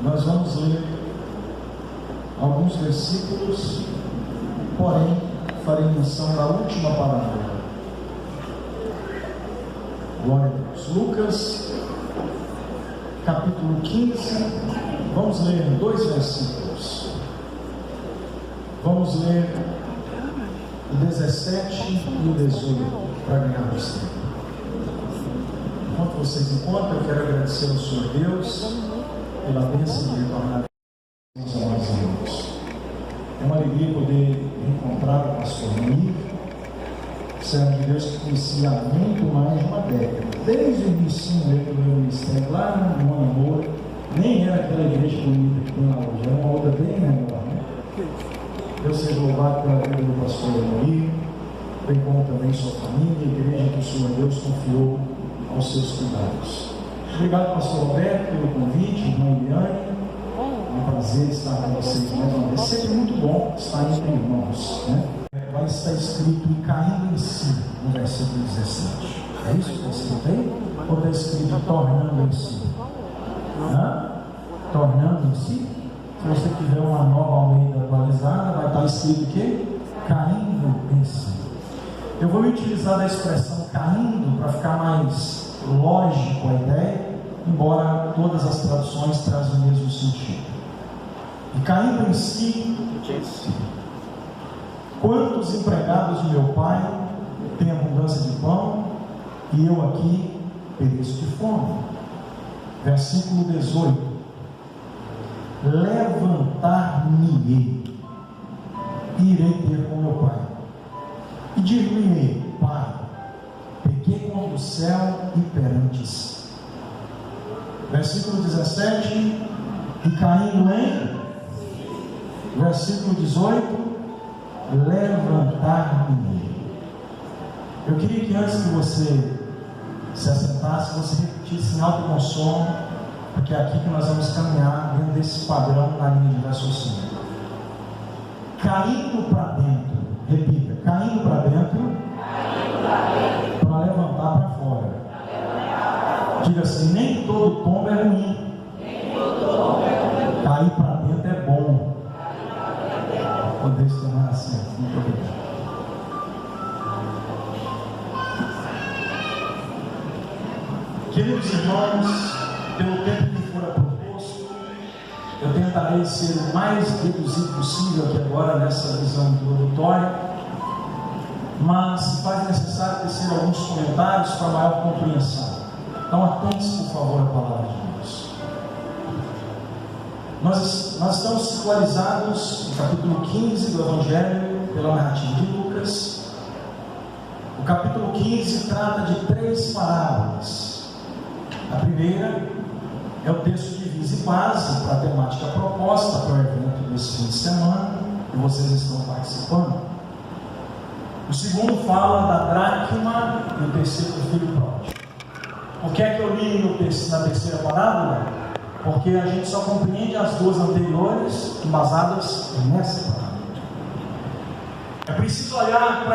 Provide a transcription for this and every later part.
Nós vamos ler alguns versículos, porém farei menção da última palavra. Glória a Deus. Lucas, capítulo 15, vamos ler 2 versículos. Vamos ler o 17 e o 18 para ganharmos tempo. Enquanto vocês encontram, eu quero agradecer ao Senhor Deus pela bênção de retornar aos nossos irmãos. É uma alegria poder encontrar o pastor Luiz, servo de Deus que conhecia há muito mais de uma década. Desde o início do meu ministério, lá no Amor, nem era aquela igreja bonita que tem lá hoje, era uma outra bem menor, né? Deus seja louvado pela vida do pastor Luiz, bem como também sua família, a igreja que o Senhor Deus confiou aos seus cuidados. Obrigado, pastor Roberto, pelo convite, irmã Eliane. É um prazer estar com vocês mais uma vez. Sempre muito bom estar entre irmãos, né? Vai estar escrito em caindo em si, no versículo 17. É isso que você tem? Ou está escrito tornando em si? Tornando em si? Se você tiver uma nova Almeida atualizada, vai estar escrito o quê? Caindo em si. Eu vou utilizar a expressão caindo para ficar mais lógico a ideia, embora todas as traduções trazem o mesmo sentido. E caindo em si, quantos empregados de meu pai têm abundância de pão, e eu aqui pereço de fome? Versículo 18: levantar-me-ei, e irei ter com meu pai, e dir-lhe-ei: Pai, pequei contra o céu e perantes. Versículo 17: e caindo em. Versículo 18: levantar-me. Eu queria que antes que você se assentasse, você repetisse em alto bom som, porque é aqui que nós vamos caminhar dentro desse padrão na linha de raciocínio. Caindo para dentro, repita, caindo para dentro, para levantar para fora. Diga assim: nem todo tombo é ruim, cair para dentro é bom. Poder se tornar assim. Muito obrigado. Queridos irmãos, pelo tempo que fora proposto, eu tentarei ser o mais reduzido possível aqui agora nessa visão introdutória, mas se faz necessário tecer alguns comentários para maior compreensão. Então atente-se, por favor, à palavra de Deus. Nós estamos situalizados no capítulo 15 do Evangelho, pela narrativa de Lucas. O capítulo 15 trata de 3 parábolas. A primeira é o texto de divisa e base para a temática proposta para o evento desse fim de semana, que vocês estão participando. O segundo fala da dracma e o terceiro do filho pródigo. Por que é que eu li na terceira parábola? Porque a gente só compreende as 2 anteriores embasadas nessa parábola. É preciso olhar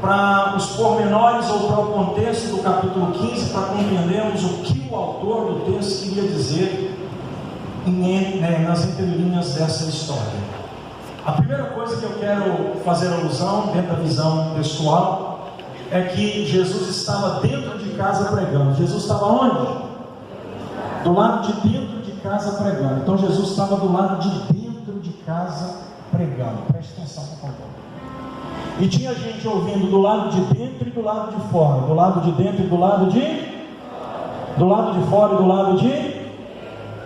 para os pormenores ou para o contexto do capítulo 15 para compreendermos o que o autor do texto queria dizer nas entrelinhas dessa história. A primeira coisa que eu quero fazer alusão dentro da visão textual é que Jesus estava dentro de casa pregando. Jesus estava onde? Do lado de dentro de casa pregando. Então Jesus estava do lado de dentro de casa pregando. Preste atenção, por favor. E tinha gente ouvindo do lado de dentro e do lado de fora. Do lado de dentro e do lado de... Do lado de fora e do lado de...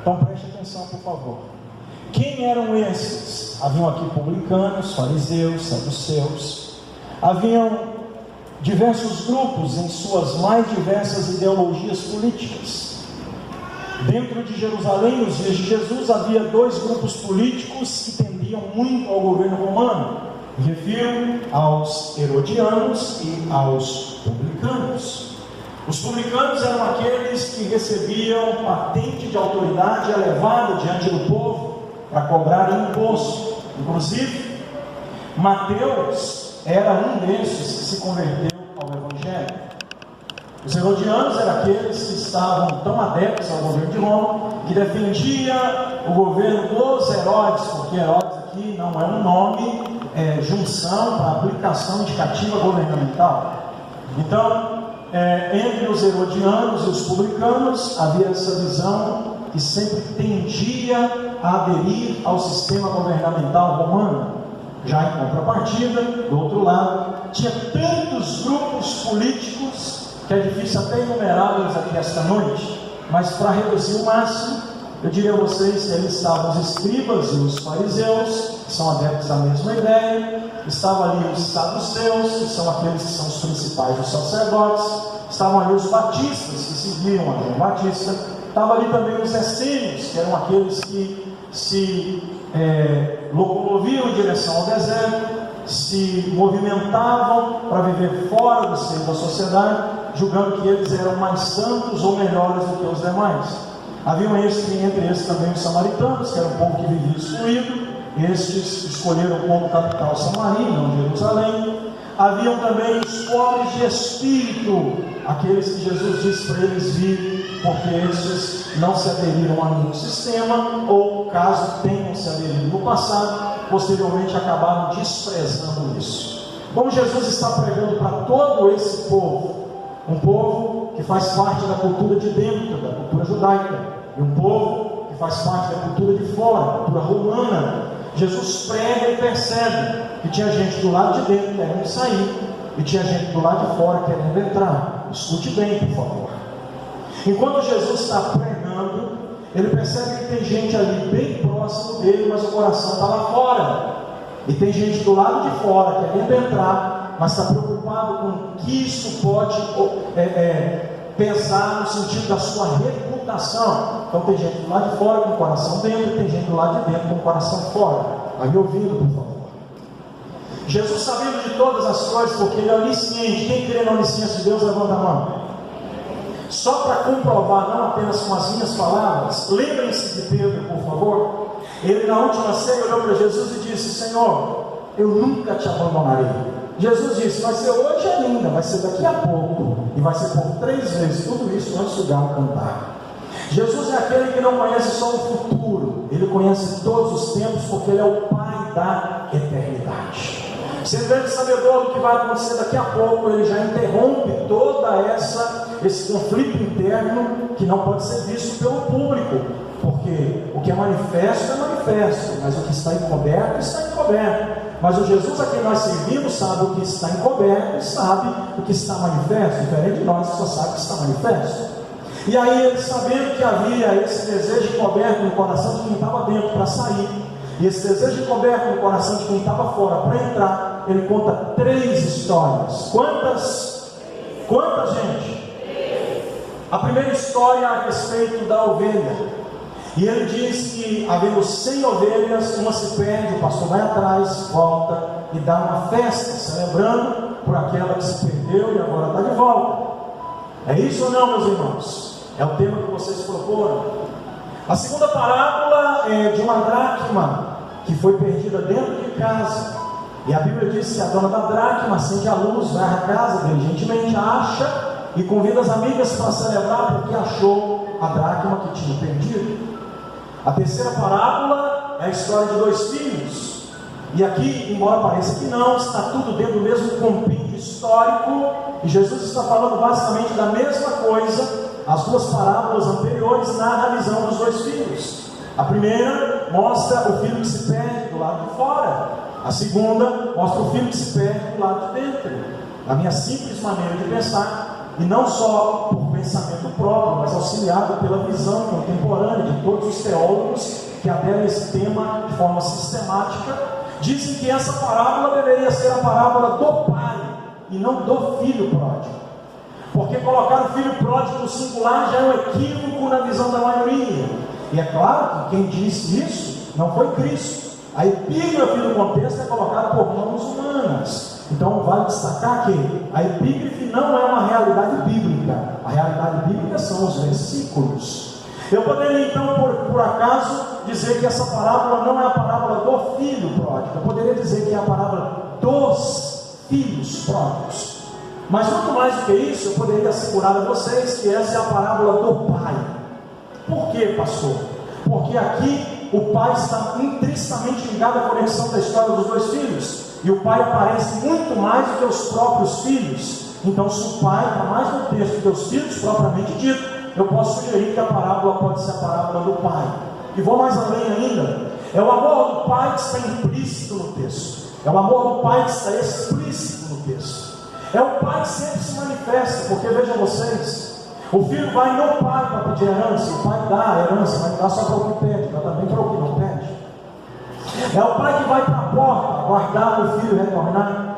Então preste atenção, por favor. Quem eram esses? Haviam aqui publicanos, fariseus, saduceus. Haviam diversos grupos em suas mais diversas ideologias políticas. Dentro de Jerusalém, nos dias de Jesus, havia 2 grupos políticos que tendiam muito ao governo romano. Me refiro aos herodianos e aos publicanos. Os publicanos eram aqueles que recebiam patente de autoridade elevada diante do povo para cobrar imposto. Inclusive, Mateus era um desses que se converteu ao Evangelho. Os herodianos eram aqueles que estavam tão adeptos ao governo de Roma, que defendia o governo dos Herodes, porque Herodes aqui não é um nome, é junção para aplicação indicativa governamental. Então, entre os herodianos e os publicanos havia essa visão que sempre tendia a aderir ao sistema governamental romano. Já em contrapartida, do outro lado, tinha tantos grupos políticos que é difícil até enumerá-los aqui esta noite, mas para reduzir o máximo, eu diria a vocês que ali estavam os escribas e os fariseus, que são adeptos à mesma ideia, estavam ali os saduceus, que são aqueles que são os principais dos sacerdotes, estavam ali os batistas, que seguiam a João Batista, estavam ali também os essênios, que eram aqueles que se locomoviam em direção ao deserto, se movimentavam para viver fora do seio da sociedade, julgando que eles eram mais santos ou melhores do que os demais. Haviam entre esses também os samaritanos, que era um povo que vivia excluído. Estes escolheram como capital Samaria, não Jerusalém. Haviam também os pobres de espírito, aqueles que Jesus disse para eles vir, porque estes não se aderiram a nenhum sistema, ou caso tenham se aderido no passado, posteriormente acabaram desprezando isso. Como Jesus está pregando para todo esse povo, um povo que faz parte da cultura de dentro, da cultura judaica, e um povo que faz parte da cultura de fora, da cultura romana, Jesus prega e percebe que tinha gente do lado de dentro querendo sair, e tinha gente do lado de fora querendo entrar. Escute bem, por favor. Enquanto Jesus está pregando, ele percebe que tem gente ali bem próximo dele, mas o coração está lá fora. E tem gente do lado de fora querendo entrar, mas está preocupado com o que isso pode pesar no sentido da sua reputação. Então tem gente do lado de fora com o coração dentro, e tem gente do lado de dentro com o coração fora. Vai me ouvindo, por favor. Jesus sabendo de todas as coisas, porque ele é onisciente. Quem crê na onisciência de Deus, levanta a mão. Só para comprovar, não apenas com as minhas palavras, lembrem-se de Pedro, por favor. Ele na última ceia olhou para Jesus e disse: Senhor, eu nunca te abandonarei. Jesus disse: vai ser hoje ainda, vai ser daqui a pouco, e vai ser por 3 vezes, tudo isso antes do galo cantar. Jesus é aquele que não conhece só o futuro, ele conhece todos os tempos, porque ele é o Pai da eternidade. Sendo ele sabedor do que vai acontecer daqui a pouco, ele já interrompe toda esse conflito interno que não pode ser visto pelo público, porque o que é manifesto, mas o que está encoberto, está encoberto. Mas o Jesus a quem nós servimos sabe o que está encoberto e sabe o que está manifesto, diferente de nós que só sabe o que está manifesto. E aí ele, sabendo que havia esse desejo encoberto no coração de quem estava dentro para sair, e esse desejo encoberto no coração de quem estava fora para entrar, ele conta 3 histórias. Quantas, gente? A primeira história a respeito da ovelha. E ele diz que, havendo 100 ovelhas, uma se perde, o pastor vai atrás, volta e dá uma festa, celebrando por aquela que se perdeu e agora está de volta. É isso ou não, meus irmãos? É o tema que vocês proporam. A segunda parábola é de uma dracma que foi perdida dentro de casa. E a Bíblia diz que a dona da dracma acende a luz, vai à casa, diligentemente acha e convida as amigas para celebrar porque achou a dracma que tinha perdido. A terceira parábola é a história de 2 filhos. E aqui, embora pareça que não, está tudo dentro do mesmo compêndio histórico. E Jesus está falando basicamente da mesma coisa. As 2 parábolas anteriores narram a visão dos 2 filhos. A primeira mostra o filho que se perde do lado de fora. A segunda mostra o filho que se perde do lado de dentro. A minha simples maneira de pensar, e não só por pensamento próprio, mas auxiliado pela visão contemporânea de todos os teólogos que aderam esse tema de forma sistemática, dizem que essa parábola deveria ser a parábola do pai e não do filho pródigo, porque colocar o filho pródigo no singular já é um equívoco na visão da maioria. E é claro que quem disse isso não foi Cristo. A epígrafe do contexto é colocada por mãos humanas. Então vale destacar que a epígrafe não é uma realidade bíblica. A realidade bíblica são os versículos. Eu poderia então, por acaso, dizer que essa parábola não é a parábola do filho pródigo. Eu poderia dizer que é a parábola dos filhos pródigos. Mas muito mais do que isso, eu poderia assegurar a vocês que essa é a parábola do pai. Por quê, pastor? Porque aqui o pai está intrinsecamente ligado à conexão da história dos dois filhos, e o pai aparece muito mais do que os próprios filhos. Então, se o pai está mais no texto que os filhos propriamente dito, eu posso sugerir que a parábola pode ser a parábola do pai. E vou mais além ainda, é o amor do pai que está implícito no texto, é o amor do pai que está explícito no texto, é o pai que sempre se manifesta, porque vejam vocês, o filho vai no pai para pedir herança, o pai dá a herança, mas dá só para o que pede, dá também para o que não pede. É o pai que vai para a porta guardar o filho retornar.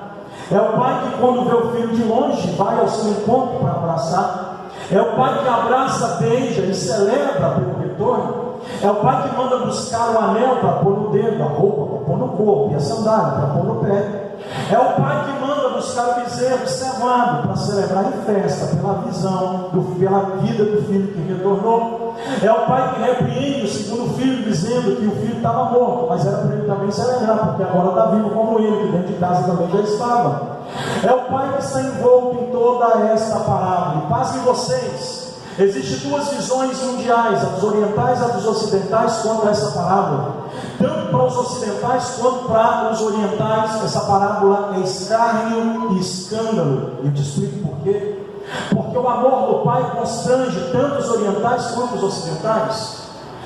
É o pai que, quando vê o filho de longe, vai ao seu encontro para abraçar. É o pai que abraça, beija e celebra pelo retorno. É o pai que manda buscar o anel para pôr no dedo, a roupa para pôr no corpo e a sandália para pôr no pé. É o pai que manda buscar o bezerro cevado para celebrar em festa pela visão, pela vida do filho que retornou. É o pai que repreende o segundo filho, dizendo que o filho estava morto, mas era para ele também celebrar, porque agora está vivo como ele, que dentro de casa também já estava. É o pai que está envolto em toda esta parábola. E pasmem vocês, existem duas visões mundiais, a dos orientais e a dos ocidentais, quanto a essa parábola. Tanto para os ocidentais quanto para os orientais, essa parábola é escárnio e escândalo. E eu te explico por quê. Porque o amor do pai constrange tanto os orientais quanto os ocidentais.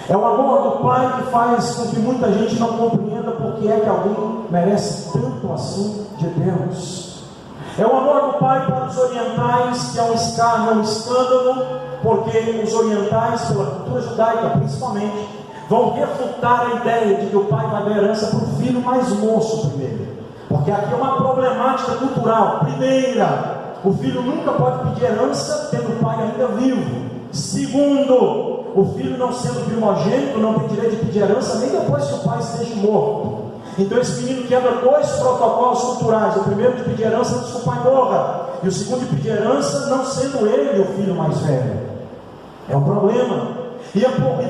É o amor do pai que faz com que muita gente não compreenda porque é que alguém merece tanto assim de Deus. É o amor do pai para os orientais, que é um escárnio, um escândalo, porque os orientais, pela cultura judaica principalmente, vão refutar a ideia de que o pai vai dar herança para o filho mais moço primeiro. Porque aqui é uma problemática cultural. Primeira, o filho nunca pode pedir herança tendo o pai ainda vivo. Segundo, o filho não sendo primogênito não tem direito de pedir herança nem depois que o pai esteja morto. Então esse menino quebra dois protocolos culturais: o primeiro de pedir herança antes que o pai morra, e o segundo de pedir herança não sendo ele o filho mais velho. É um problema. E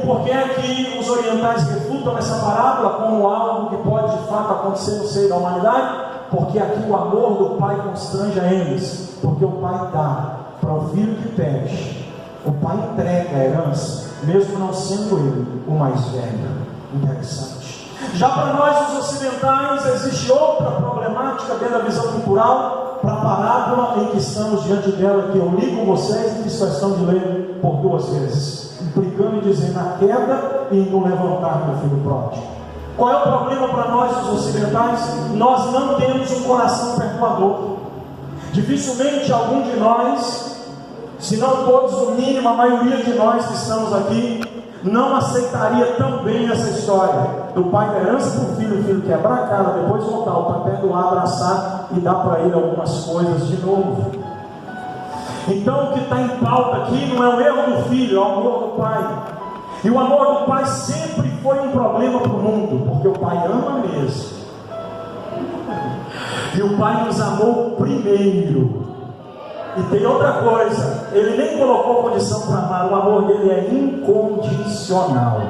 por que é que os orientais refutam essa parábola como algo que pode de fato acontecer no seio da humanidade? Porque aqui o amor do pai constrange a eles, porque o pai dá para o filho que pede, o pai entrega a herança, mesmo não sendo ele o mais velho. Interessante. Já para nós os ocidentais existe outra problemática dentro da visão cultural para a parábola em que estamos diante dela, que eu li com vocês e fiz questão de ler por duas vezes, implicando em dizer na queda e no levantar do filho pródigo. Qual é o problema para nós os ocidentais? Nós não temos um coração perdoador. Dificilmente algum de nós, se não todos, no mínimo a maioria de nós que estamos aqui, não aceitaria tão bem essa história do pai da herança para o filho quebrar a cara, depois voltar, o pai perdoar, abraçar e dar para ele algumas coisas de novo. Então o que está em pauta aqui não é o erro do filho, é o amor do pai. E o amor do pai sempre foi um problema para o mundo, porque o pai ama mesmo. E o pai nos amou primeiro. E tem outra coisa, ele nem colocou condição para amar, o amor dele é incondicional.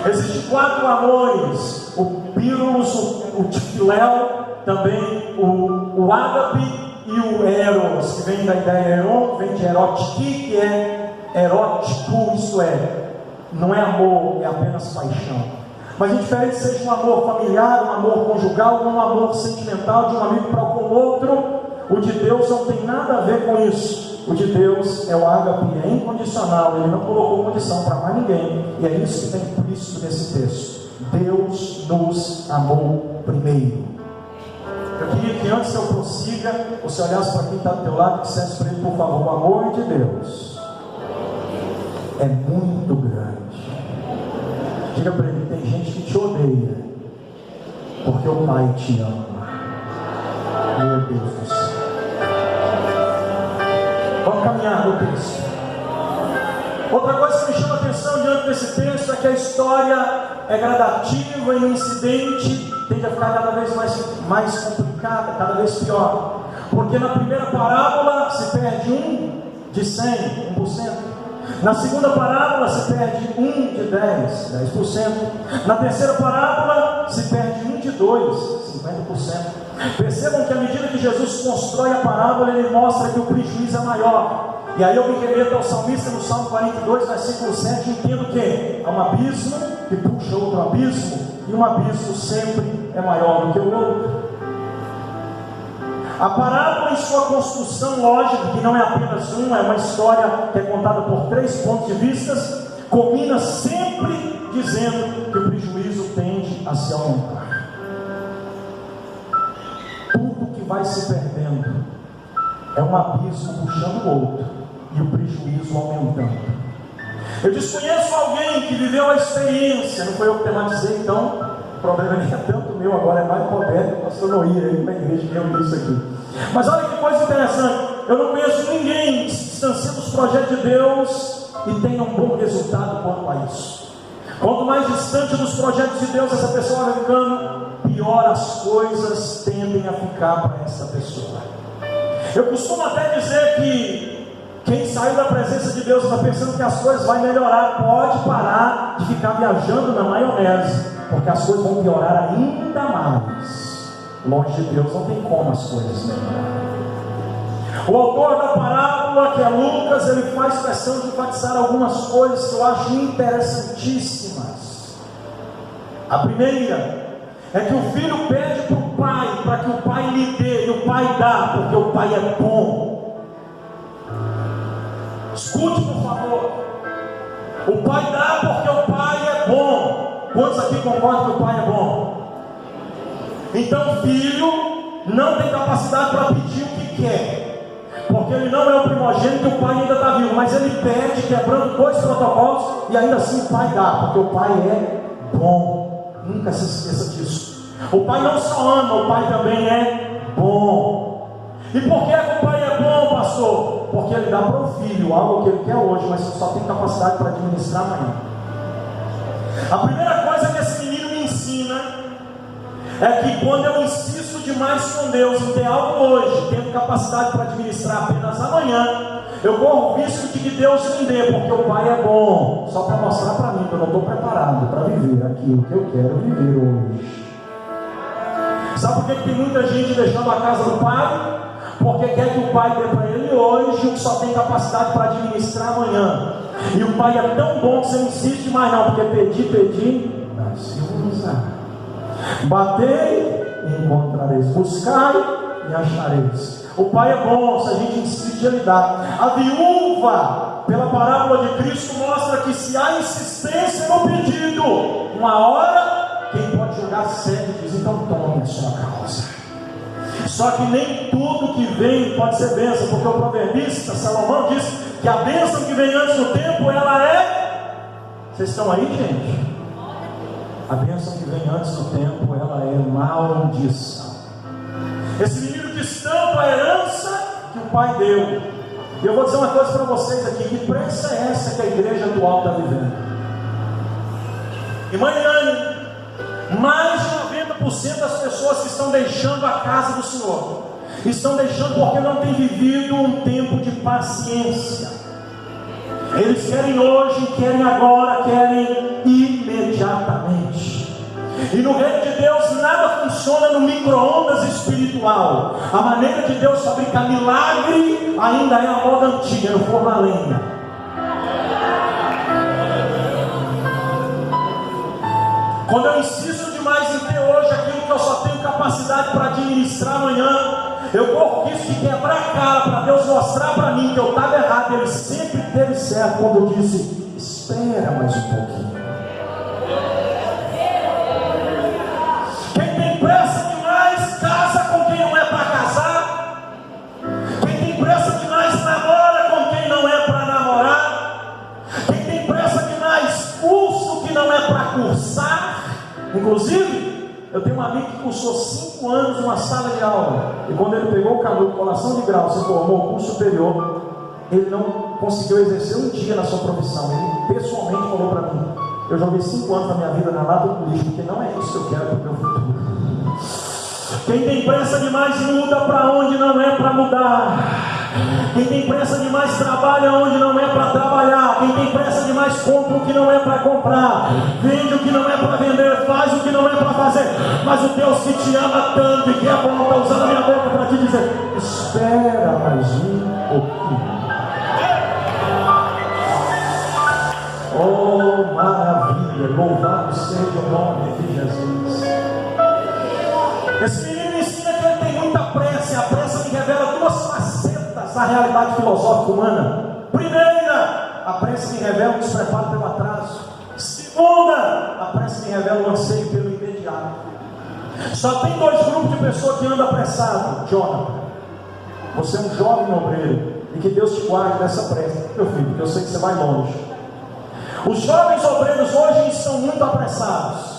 Existem 4 amores: o pírulos, o tifiléu, também o ágape e o eros, que vem da ideia eron, vem de erotiki, que é erótico, isto é, não é amor, é apenas paixão. Mas indiferente seja um amor familiar, um amor conjugal, um amor sentimental de um amigo para com o outro, o de Deus não tem nada a ver com isso. O de Deus é o ágape, é incondicional, ele não colocou condição para mais ninguém, e é isso que está implícito nesse texto. Deus nos amou primeiro. Eu queria que antes que eu prossiga, você olhasse para quem está do teu lado e dissesse para ele, por favor: o amor de Deus é muito grande. Diga para ele: tem gente que te odeia porque o pai te ama. Meu Deus do céu. Vamos caminhar no texto. Outra coisa que me chama a atenção diante desse texto é que a história é gradativa e o incidente tende a ficar cada vez mais complicada, cada vez pior. Porque na primeira parábola se perde 1 de 100, 1%. Na segunda parábola se perde 1 de 10%. Na terceira parábola se perde 1 de 2, 50%. Percebam que à medida que Jesus constrói a parábola, ele mostra que o prejuízo é maior. E aí eu me remeto ao salmista no Salmo 42, versículo 7, e entendo que há um abismo que puxa outro abismo, e um abismo sempre é maior do que o outro. A parábola, em sua construção lógica, que não é apenas uma, é uma história que é contada por 3 pontos de vista, combina sempre dizendo que o prejuízo tende a se aumentar. Tudo que vai se perdendo é um abismo puxando o outro e o prejuízo aumentando. Eu desconheço alguém que viveu a experiência, não foi eu que tematizei, então o problema nem é tanto meu, agora é mais Roberto, o pastor Noir, aí na igreja que eu isso aqui. Mas olha que coisa interessante, eu não conheço ninguém que se distancia dos projetos de Deus e tenha um bom resultado quanto a isso. Quanto mais distante dos projetos de Deus essa pessoa vai ficando, pior as coisas tendem a ficar para essa pessoa. Eu costumo até dizer que quem saiu da presença de Deus está pensando que as coisas vão melhorar, pode parar de ficar viajando na maionese, porque as coisas vão piorar ainda mais. Longe de Deus não tem como as coisas melhorarem. O autor da parábola, que é Lucas, ele faz questão de enfatizar algumas coisas que eu acho interessantíssimas. A primeira é que o filho pede para o pai, para que o pai lhe dê, e o pai dá, porque o pai é bom. Escute, por favor. O pai dá porque o pai é bom. Quantos aqui concordam que o pai é bom? Então o filho não tem capacidade para pedir o que quer, porque ele não é o primogênito e o pai ainda está vivo, mas ele pede quebrando 2 protocolos e ainda assim o pai dá, porque o pai é bom. Nunca se esqueça disso. O pai não só ama, o pai também é bom. E por que o pai é bom, pastor? Porque ele dá para o filho algo que ele quer hoje, mas só tem capacidade para administrar amanhã. A primeira coisa que esse menino me ensina é que quando eu insisto demais com Deus em ter algo hoje, tendo capacidade para administrar apenas amanhã, eu corro o risco de que Deus me dê, porque o pai é bom, só para mostrar para mim que eu não estou preparado para viver aquilo que eu quero viver hoje. Sabe por que tem muita gente deixando a casa do pai? Porque quer que o pai dê para ele hoje o que só tem capacidade para administrar amanhã. E o pai é tão bom que você não insiste mais não, porque pedir, mas se usar. Batei e encontrareis, buscai e achareis. O pai é bom, se a gente insiste ele dá. A viúva, pela parábola de Cristo, mostra que se há insistência no pedido, uma hora quem pode jogar cego diz, então tome a sua causa. Só que nem tudo que vem pode ser bênção, porque o proverbista Salomão diz que a bênção que vem antes do tempo, ela é... Vocês estão aí, gente? A bênção que vem antes do tempo, ela é maldição. Esse menino estampa a herança que o pai deu. E eu vou dizer uma coisa para vocês aqui: que prensa é essa que a igreja atual está vivendo? Irmã Irane, mais de 90% das pessoas que estão deixando a casa do Senhor estão deixando porque não têm vivido um tempo de paciência. Eles querem hoje, querem agora, querem imediatamente. E no reino de Deus nada funciona no micro-ondas espiritual. A maneira de Deus fabricar milagre ainda é a moda antiga, no forno a lenha. Quando eu insisto demais em ter hoje aquilo que eu só tenho capacidade para administrar amanhã, eu corro risco de quebrar a cara para Deus mostrar para mim que eu estava errado. Ele sempre teve certo quando eu disse: espera mais um pouquinho. Quem tem pressa demais casa com quem não é para casar. Quem tem pressa demais namora com quem não é para namorar. Quem tem pressa demais cursa o que não é para cursar. Inclusive, eu tenho um amigo que cursou 5 anos numa sala de aula, e quando ele pegou o canudo, colação de grau, se formou o curso superior, ele não conseguiu exercer um dia na sua profissão. Ele pessoalmente falou para mim: eu joguei 5 anos da minha vida na lata do lixo, porque não é isso que eu quero para o meu futuro. Quem tem pressa demais muda para onde não é para mudar. Quem tem pressa demais trabalha onde não é para trabalhar. Quem tem pressa demais compra o que não é para comprar, vende o que não é para vender, faz o que não é para fazer. Mas o Deus que te ama tanto e que é bom, está usando a minha boca para te dizer: espera mais um pouquinho. Oh, maravilha, louvado seja o nome de Jesus. Esse menino ensina que ele tem muita pressa, e a pressa me revela duas facetas da realidade filosófica humana. Primeira, a pressa me revela o despreparo pelo atraso. Segunda, a pressa me revela o anseio pelo imediato. Só tem dois grupos de pessoas que andam apressado. Jonathan, você é um jovem obreiro, e que Deus te guarde dessa pressa, meu filho, porque eu sei que você vai longe. Os jovens obreiros hoje estão muito apressados.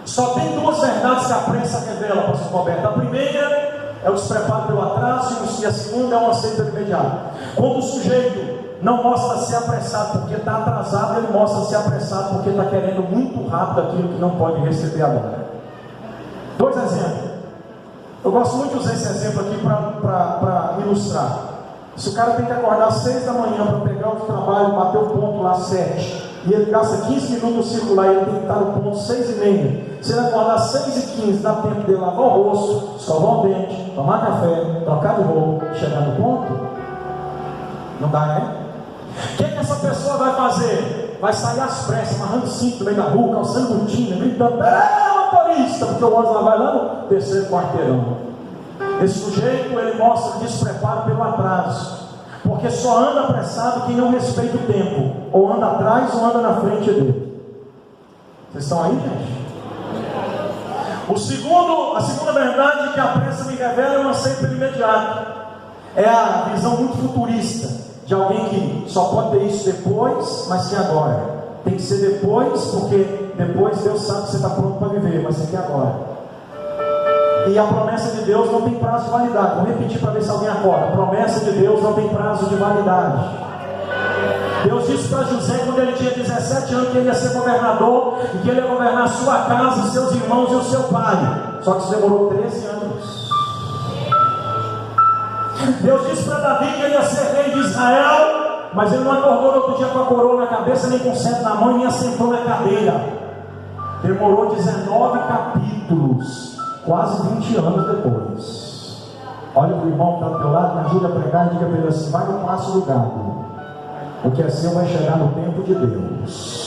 Só tem duas verdades que a pressa revela, pastor Roberto. A primeira é o despreparo pelo atraso, e a segunda é o anseio pelo imediato. Quando o sujeito não mostra ser apressado porque está atrasado, ele mostra ser apressado porque está querendo muito rápido aquilo que não pode receber agora. Dois exemplos. Eu gosto muito de usar esse exemplo aqui para ilustrar. Se o cara tem que acordar às 6 da manhã para pegar o trabalho, bater o ponto lá às 7, e ele gasta 15 minutos circular, e ele tem que estar no ponto 6h30. Se ele acordar às 6h15, dá tempo de lavar o rosto, escovar o dente, tomar café, trocar de roupa, chegar no ponto? Não dá, né? O que essa pessoa vai fazer? Vai sair às pressas, amarrando cinto no meio da rua, calçando botina, gritando: motorista, porque o ônibus vai lá no terceiro quarteirão. Esse sujeito, ele mostra despreparo pelo atraso, porque só anda apressado quem não respeita o tempo, ou anda atrás ou anda na frente dele. Vocês estão aí, gente? A segunda verdade que a pressa me revela é um anseio pelo imediato. É a visão muito futurista de alguém que só pode ter isso depois, mas que agora. Tem que ser depois, porque depois Deus sabe que você está pronto para viver, mas você quer agora. E a promessa de Deus não tem prazo de validade. Vou repetir para ver se alguém acorda. A promessa de Deus não tem prazo de validade. Deus disse para José, quando ele tinha 17 anos, que ele ia ser governador, e que ele ia governar a sua casa, seus irmãos e o seu pai. Só que isso demorou 13 anos. Deus disse para Davi que ele ia ser rei de Israel, mas ele não acordou no outro dia com a coroa na cabeça, nem com o cetro na mão, nem assentou na cadeira. Demorou 19 capítulos, quase 20 anos depois. Olha para o irmão que está do teu lado, me ajuda a pregar e diga para ele assim: vai no passo do gado. O que é seu vai chegar no tempo de Deus.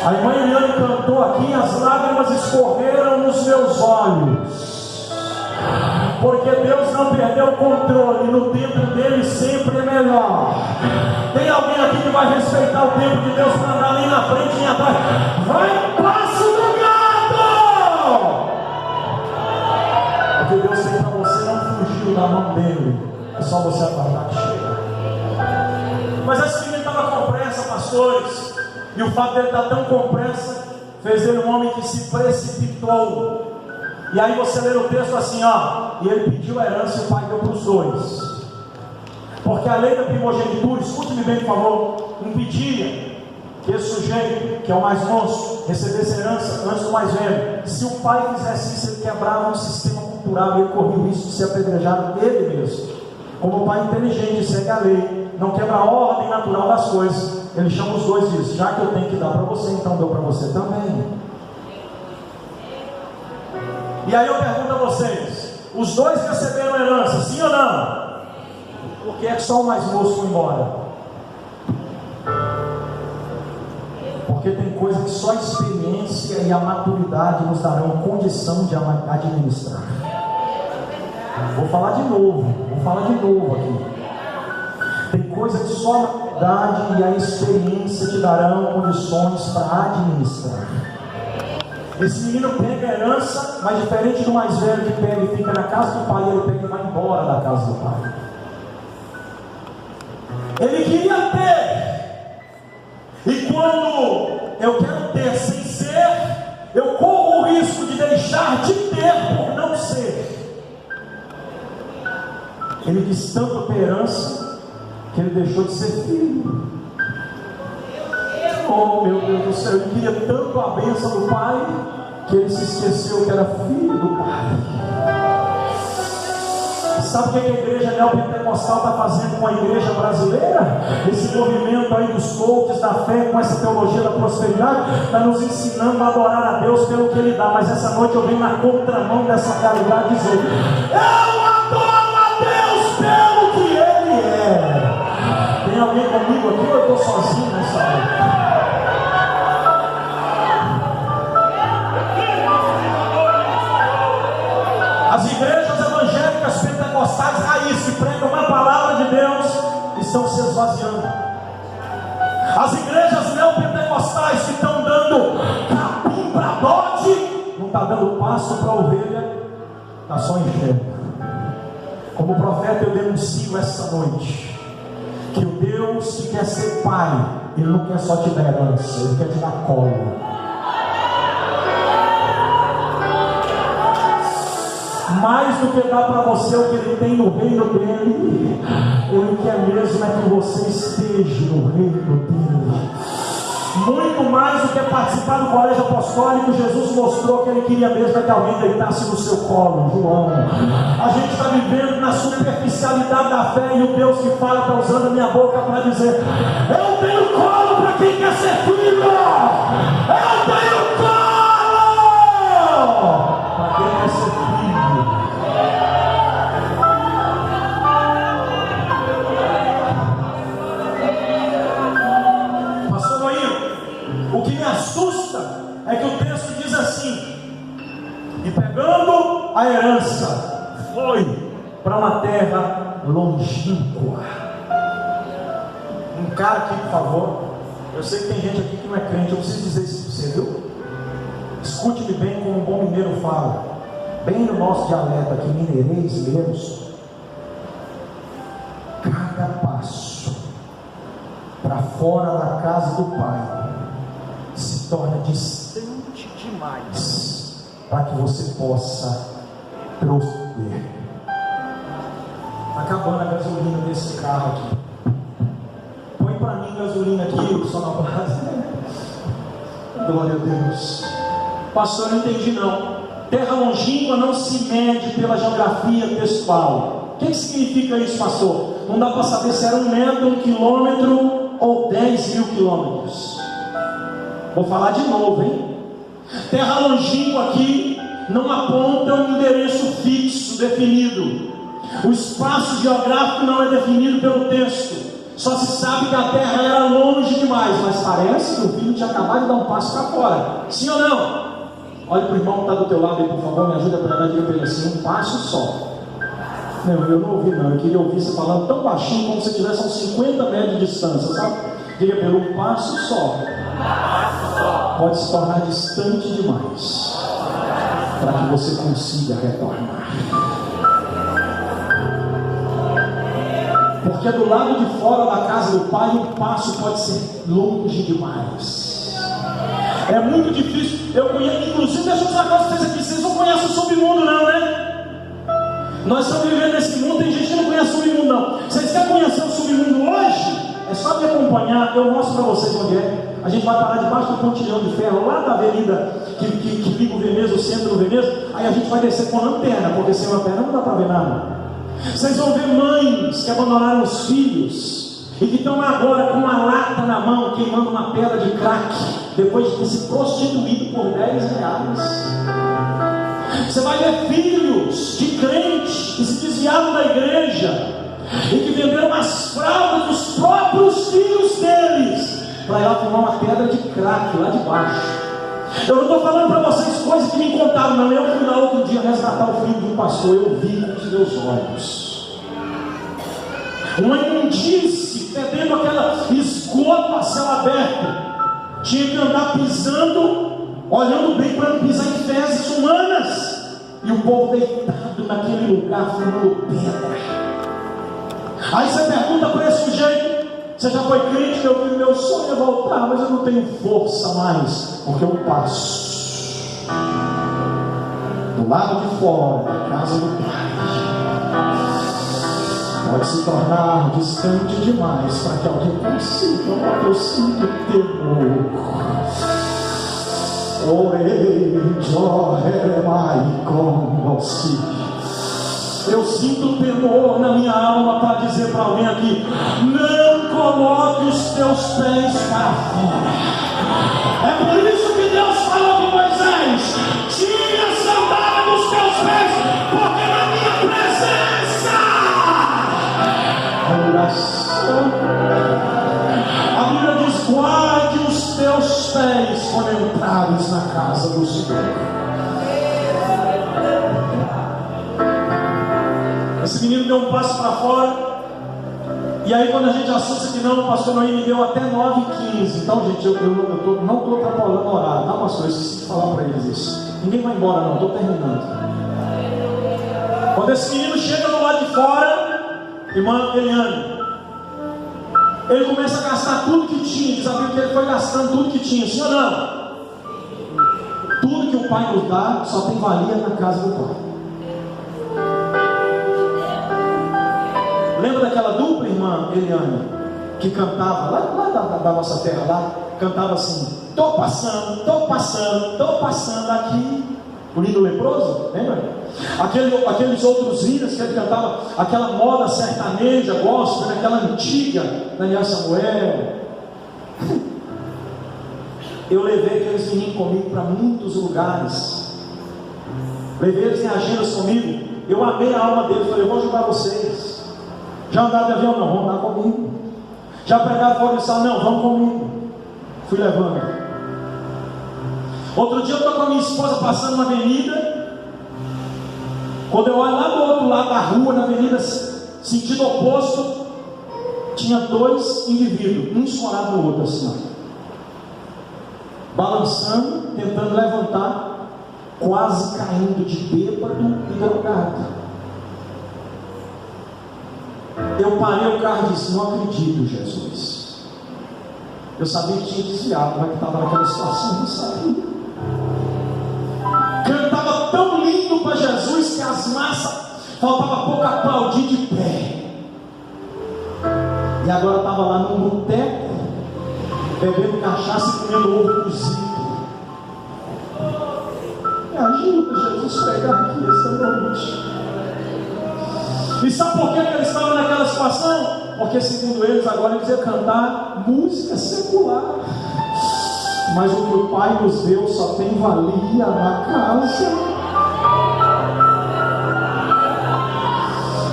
A irmã Eliane cantou aqui: as lágrimas escorreram nos meus olhos, porque Deus não perdeu o controle, no tempo dele sempre é melhor. Tem alguém aqui que vai respeitar o tempo de Deus para andar nem na frente nem atrás? Vai no passo do gado! Porque Deus tem para você, não fugiu da mão dele. É só você aguardar que chega. Mas esse menino estava com pressa, pastores, e o fato dele estar tão com pressa fez ele um homem que se precipitou. E aí você lê o texto assim, ó: e ele pediu a herança e o pai deu para os dois. Porque a lei da primogenitura, escute-me bem por favor, impedia que esse sujeito, que é o mais moço, recebesse herança antes do mais velho. Se o pai fizesse isso, ele quebrava um sistema cultural e ele corria o risco de ser apedrejado ele mesmo. Como o pai inteligente, segue a lei, não quebra a ordem natural das coisas, ele chama os dois e diz: já que eu tenho que dar para você, então dou para você também. E aí eu pergunto a vocês: os dois receberam herança, sim ou não? Por que é que só o mais moço foi embora? Porque tem coisa que só a experiência e a maturidade nos darão condição de administrar. Vou falar de novo aqui. Tem coisa que só a maturidade e a experiência te darão condições para administrar. Esse menino pega a herança, mas diferente do mais velho que pega e fica na casa do pai, ele pega e vai embora da casa do pai. Ele queria ter, e quando eu quero ter sem ser, eu corro o risco de deixar de ter por não ser. Ele quis tanto ter herança que ele deixou de ser filho. Oh meu Deus do céu, ele queria tanto a bênção do pai que ele se esqueceu que era filho do pai. sabe o que a igreja neopentecostal está fazendo com a igreja brasileira? Esse movimento aí dos coaches da fé, com essa teologia da prosperidade, está nos ensinando a adorar a Deus pelo que Ele dá. Mas essa noite eu venho na contramão dessa realidade dizer: eu adoro a Deus pelo que Ele é. Tem alguém comigo aqui ou eu estou sozinho nessa noite? As igrejas evangélicas pentecostais raiz que pregam a palavra de Deus estão se esvaziando. As igrejas neopentecostais que estão dando capim para bode, não está dando passo para a ovelha, está só enxerga. Como profeta eu denuncio esta noite que o Deus que quer ser pai, Ele não quer só te dar herança, Ele quer te dar colo. Mais do que dar para você o que Ele tem no reino dele, Ele quer mesmo é que você esteja no reino dele. Muito mais do que participar do colégio apostólico, Jesus mostrou que Ele queria mesmo é que alguém deitasse no seu colo. João, a gente está vivendo na superficialidade da fé, e o Deus que fala está usando a minha boca para dizer: eu tenho colo para quem quer ser filho, eu tenho colo para quem quer ser filho. O que me assusta é que o texto diz assim: e pegando a herança, foi para uma terra longínqua. Um cara aqui, por favor, eu sei que tem gente aqui que não é crente, eu preciso dizer isso para você, viu? Escute-me bem como um bom mineiro fala, bem no nosso dialeto aqui, mineirês mesmo. Cada passo para fora da casa do Pai se torna distante demais para que você possa prosperar. Está acabando a gasolina desse carro aqui. Põe para mim gasolina aqui, só na base. Glória a Deus. Pastor, eu não entendi não. Terra longínqua não se mede pela geografia textual. O que significa isso, pastor? Não dá para saber se era 1 metro, 1 quilômetro ou 10 mil quilômetros. Vou falar de novo, hein? Terra longínqua aqui não aponta um endereço fixo, definido. O espaço geográfico não é definido pelo texto. Só se sabe que a terra era longe demais, mas parece que o filho tinha acabado de dar um passo para fora. Sim ou não? Olha para o irmão que está do teu lado aí, por favor, me ajuda a pregar, diga para ele assim: um passo só. Não, eu não ouvi não, eu queria ouvir você falando tão baixinho como se tivesse a uns 50 metros de distância, sabe? Diga para ele: um passo só pode se tornar distante demais para que você consiga retornar. Porque do lado de fora da casa do Pai, um passo pode ser longe demais. É muito difícil. Eu conheço, inclusive, deixa eu dizer uma coisa para vocês aqui: vocês não conhecem o submundo não, né? Nós estamos vivendo nesse mundo, tem gente que não conhece o submundo não. Vocês querem conhecer o submundo hoje? É só me acompanhar, eu mostro para vocês onde é. A gente vai parar debaixo do pontilhão de ferro, lá da avenida que liga o Veneza, o centro do Veneza. Aí a gente vai descer com lanterna, porque sem lanterna não dá para ver nada. Vocês vão ver mães que abandonaram os filhos e que estão agora com uma lata na mão, queimando uma pedra de crack, depois de ter se prostituído por 10 reais. Você vai ver filhos de crentes que se desviaram da igreja e que venderam as fraldas dos próprios filhos deles para ir lá tomar uma pedra de crack lá de baixo. Eu não estou falando para vocês coisas que me contaram, não. Eu fui lá outro dia resgatar o filho de um pastor, eu vi com os meus olhos uma imundície, fedendo aquela esgoto a céu aberto. Tinha que andar pisando, olhando bem para não pisar em fezes humanas, e o povo deitado naquele lugar fumando pedra. Aí você pergunta para esse sujeito: você já foi crente? Meu sonho é voltar, mas eu não tenho força mais, porque eu passo do lado de fora da casa do Pai. Pode se tornar distante demais para que alguém consiga, porque eu sinto temor. Orei, Joremai, como se Eu sinto temor na minha alma para dizer para alguém aqui: não coloque os teus pés para fora. É por isso que Deus falou com Moisés: tira a sandália dos teus pés, porque na minha presença oração. A Bíblia diz: guarde os teus pés quando entrares na casa do Senhor. Esse menino deu um passo para fora. E aí quando a gente assusta que não, o pastor Noé me deu até 9h15. Então, gente, eu não estou atrapalhando o horário, tá, pastor? Eu esqueci de falar para eles isso. Ninguém vai embora não, estou terminando. Quando esse menino chega do lado de fora, irmã Eliane, ele começa a gastar tudo que tinha. Diz a Bíblia que ele foi gastando tudo que tinha, sim ou não? Tudo que o Pai nos dá só tem valia na casa do Pai. Lembra daquela dupla, irmã Eliane, que cantava lá da nossa terra, lá, cantava assim: tô passando aqui. O lindo leproso, lembra? Aqueles outros hinos que ele cantava, aquela moda sertaneja, gospel, aquela antiga, Daniel Samuel. Eu levei aqueles meninos comigo para muitos lugares, levei eles em agendas comigo. Eu amei a alma deles, falei: eu vou ajudar vocês. Já andaram de avião? Não, vão andar comigo. Já pregaram fora de sala? Não, vão comigo. Fui levando. Outro dia eu estou com a minha esposa passando uma avenida. Quando eu olho lá do outro lado da rua, na avenida sentido oposto, tinha 2 indivíduos, um escorado no outro assim, balançando, tentando levantar, quase caindo de bêbado e drogado. Eu parei o carro e disse: não acredito, Jesus. Eu sabia que tinha desviado, mas que estava naquela situação, não sabia. Cantava tão lindo para Jesus que as massas faltava pouco aplaudir de pé. E agora estava lá num boteco, bebendo cachaça e comendo ovo cozido. Me ajuda, Jesus, a pegar aqui essa noite. E sabe por que eles estavam naquela situação? Porque segundo eles agora eles iam cantar música secular. Mas o que o Pai nos deu só tem valia na casa.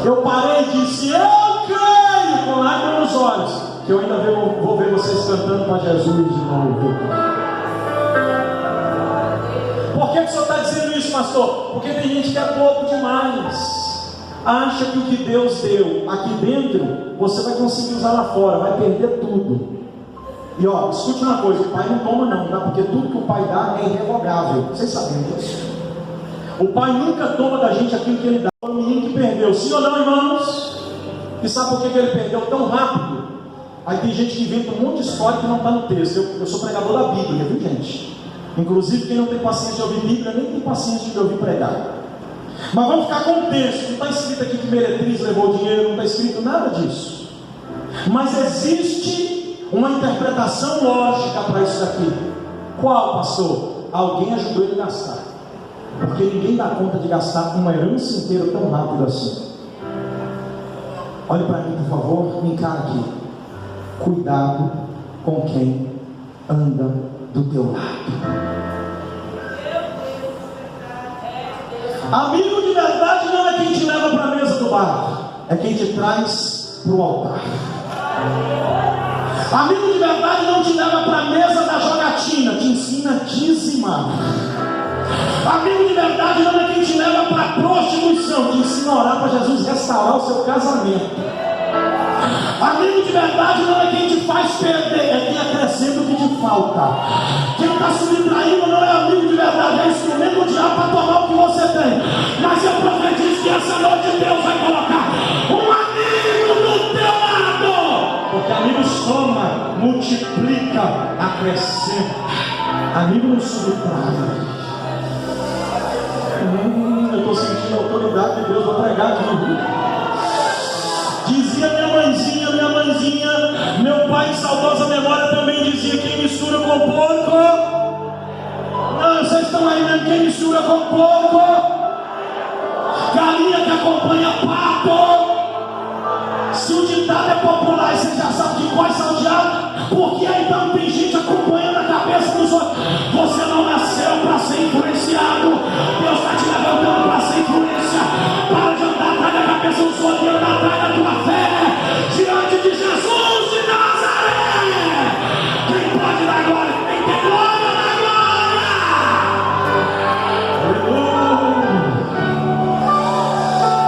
Eu parei e disse: eu creio, com lágrimas nos olhos, que eu ainda vou ver vocês cantando para Jesus de novo. Por que o senhor está dizendo isso, pastor? Porque tem gente que é pouco demais. Acha que o que Deus deu aqui dentro, você vai conseguir usar lá fora, vai perder tudo. E ó, escute uma coisa: o Pai não toma não, tá? Porque tudo que o Pai dá é irrevogável. Vocês sabem disso? O Pai nunca toma da gente aquilo que Ele dá. Foi o menino que perdeu, sim ou não, irmãos? E sabe por que ele perdeu tão rápido? Aí tem gente que inventa um monte de história que não está no texto. Eu sou pregador da Bíblia, viu, gente? Inclusive quem não tem paciência de ouvir Bíblia, nem tem paciência de ouvir pregar. Mas vamos ficar com o texto. Não está escrito aqui que Meretriz levou dinheiro, não está escrito nada disso. Mas existe uma interpretação lógica para isso daqui. Qual, pastor? Alguém ajudou ele a gastar. Porque ninguém dá conta de gastar uma herança inteira tão rápido assim. Olhe para mim, por favor, me encara aqui. Cuidado com quem anda do teu lado. Amigo de verdade não é quem te leva para a mesa do bar, é quem te traz para o altar. Amigo de verdade não te leva para a mesa da jogatina, te ensina a dizimar. Amigo de verdade não é quem te leva para a prostituição, te ensina a orar para Jesus restaurar o seu casamento. Amigo de verdade não é quem te faz perder, é quem acrescenta o que te falta. Quem está subtraindo não é amigo de verdade, é instrumento do diabo para tomar o que você tem. Mas eu profetizo que essa noite Deus vai colocar um amigo do teu lado. Porque amigo soma, multiplica, acrescenta. Amigo não subtrai. Eu estou sentindo a autoridade de Deus para pregar aqui. Dizia minha mãezinha, meu pai em saudosa memória também dizia: quem mistura com porco. Não, vocês estão aí, né? Quem mistura com porco, galinha quer acompanha papo. Se o ditado é popular e você já sabe de qual são o diabo, porque aí então tem gente acompanhando a cabeça dos outros. Você não nasceu para ser influenciado. Deus está te levantando para ser influência. Para de andar atrás da cabeça dos outros e andar atrás da tua fé. Diante de Jesus de Nazaré. Quem pode dar glória? Quem tem glória, dá glória.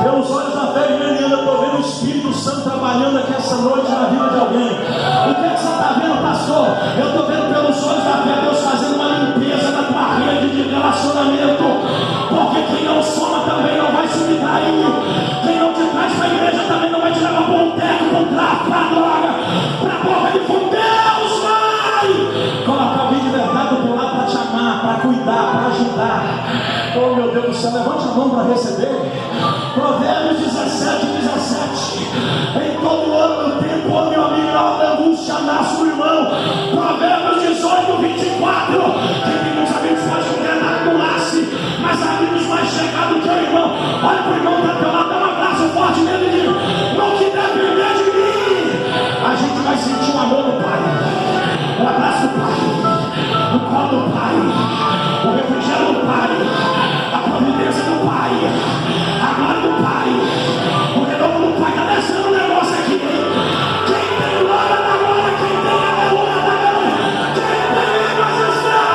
Pelos olhos da fé eu estou vendo o Espírito Santo trabalhando aqui essa noite na vida de alguém. O que você está vendo, pastor? Eu estou vendo pelos olhos da fé Deus fazendo uma limpeza na tua rede de relacionamento. Porque quem não soma também não vai se trair. Quem não te traz para a igreja também não vai te levar para um teco, para um tráfico, para a droga, para a boca de fundo. Deus vai colocar alguém de verdade do teu lado para te amar, para cuidar, para ajudar. Oh meu Deus do céu, levante a mão para receber. Provérbios 17:17. Em todo ano do tempo, ó meu amigo, na hora da angústia nasce o irmão. Provérbios 18:24. Quem tem muitos amigos pode condenar, não nasce, mas amigos mais chegados que o irmão. Olha para o irmão do teu lado, dá um abraço forte nele e diz: não que depender de mim. A gente vai sentir o amor do Pai, o abraço do Pai, o colo do Pai, o refrigério do Pai, a providência do Pai, a glória do Pai, o renovo do Pai. Está descendo um negócio aqui. Quem tem glória da glória, quem tem aleluia da aleluia, quem tem línguas estranhas.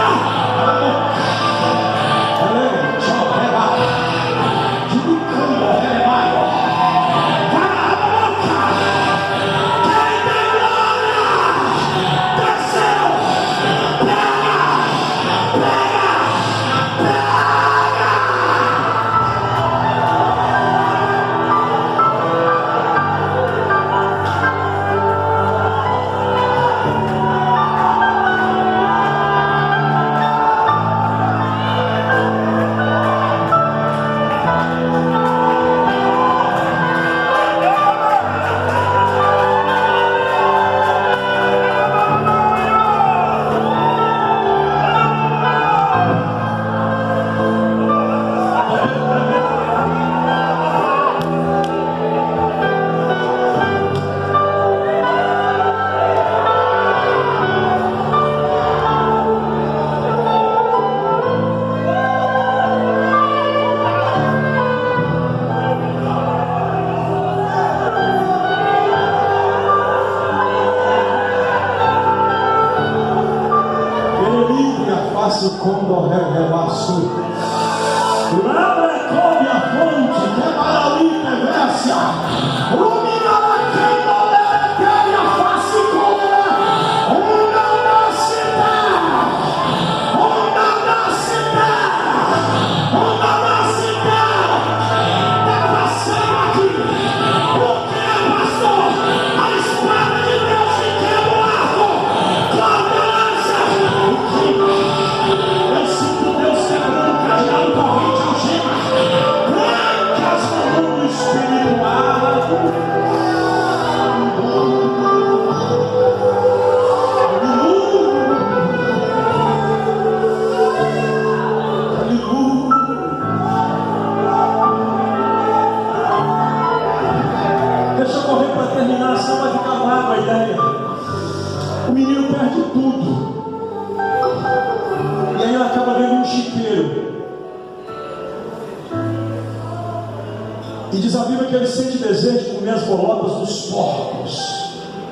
E diz a Bíblia que ele sente desejo de comer as bolotas dos porcos,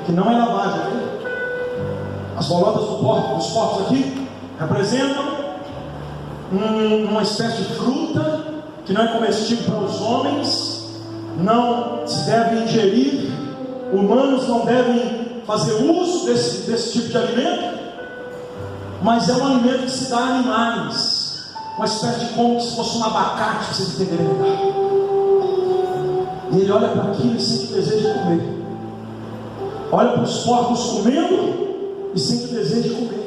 que não é lavagem, né? As bolotas dos porcos aqui representam uma espécie de fruta que não é comestível para os homens, não se deve ingerir, humanos não devem fazer uso desse tipo de alimento, mas é um alimento que se dá a animais, uma espécie de como se fosse um abacate, para vocês entenderem melhor. E ele olha para aquilo e sente o desejo de comer. Olha para os porcos comendo e sente o desejo de comer.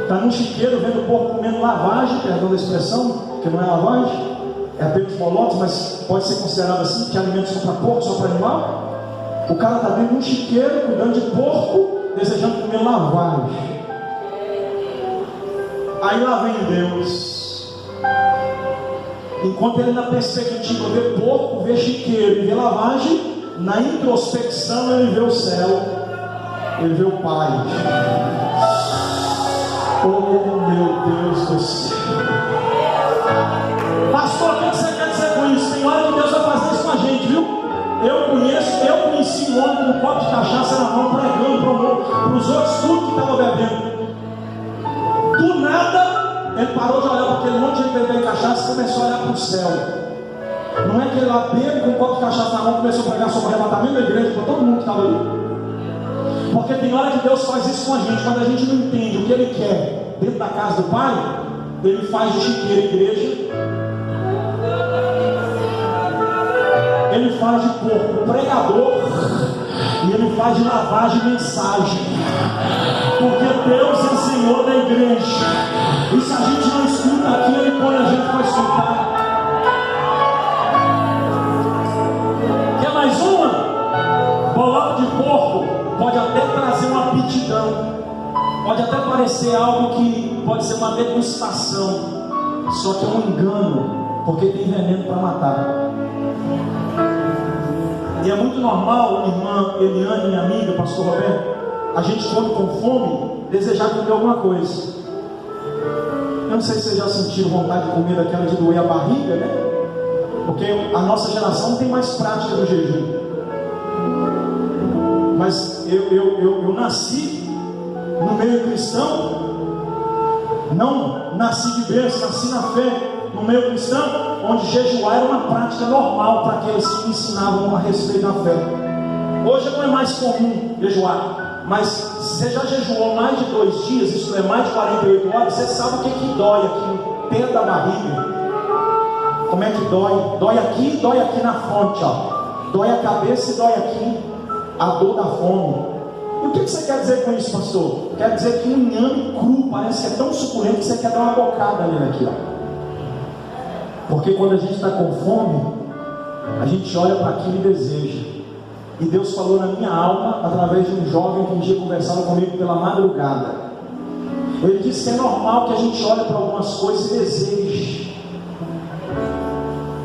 Está num chiqueiro vendo o porco comendo lavagem, perdão da expressão, que não é lavagem, é apenas bolotas, mas pode ser considerado assim, que alimentos são para porco, só para animal. O cara está dentro de um chiqueiro, cuidando de porco, desejando comer lavagem. Aí lá vem Deus. Enquanto ele na perspectiva vê porco, vê chiqueiro e vê lavagem, na introspecção ele vê o céu, ele vê o Pai. Oh meu Deus do céu. Pastor, o que você quer dizer com isso? Tem hora que Deus vai fazer isso com a gente, viu? Eu conheci um homem com um copo de cachaça na mão, pregando para os outros tudo que estava bebendo. Do nada, ele parou de olhar para aquele monte de gente bebendo cachaça e começou a olhar para o céu. Não é que ele lá bebe com um copo de cachaça na mão começou a pregar sobre o arrebatamento da igreja para todo mundo que estava ali. Porque tem hora que Deus faz isso com a gente. Quando a gente não entende o que Ele quer dentro da casa do Pai, Ele faz de chiqueira igreja, Ele faz de porco pregador, e Ele faz de lavagem mensagem. Porque Deus é Senhor da igreja, e se a gente não escuta aqui, Ele põe a gente para escutar. Quer mais uma? Bolota de porco pode até trazer uma aptidão, pode até parecer algo que pode ser uma degustação, só que é um engano, porque tem veneno para matar. E é muito normal, irmã Eliane, minha amiga, pastor Roberto, a gente quando com fome, desejar comer alguma coisa. Eu não sei se vocês já sentiram vontade de comer daquela de doer a barriga, né? Porque a nossa geração não tem mais prática do jejum. Mas eu nasci no meio cristão, não nasci de berço, nasci na fé no meio cristão, onde jejuar era uma prática normal para aqueles que ensinavam a respeito da fé. Hoje não é mais comum jejuar, mas você já jejuou mais de 2 dias, isso é mais de 48 horas, você sabe o que dói aqui no pé da barriga. Como é que dói? Dói aqui na fronte, ó. Dói a cabeça e dói aqui a dor da fome. E o que você quer dizer com isso, pastor? Quer dizer que um inhame cru parece que é tão suculento que você quer dar uma bocada nele aqui, ó. Porque quando a gente está com fome, a gente olha para aquilo e deseja. E Deus falou na minha alma, através de um jovem que um dia conversava comigo pela madrugada. Ele disse que é normal que a gente olhe para algumas coisas e deseje.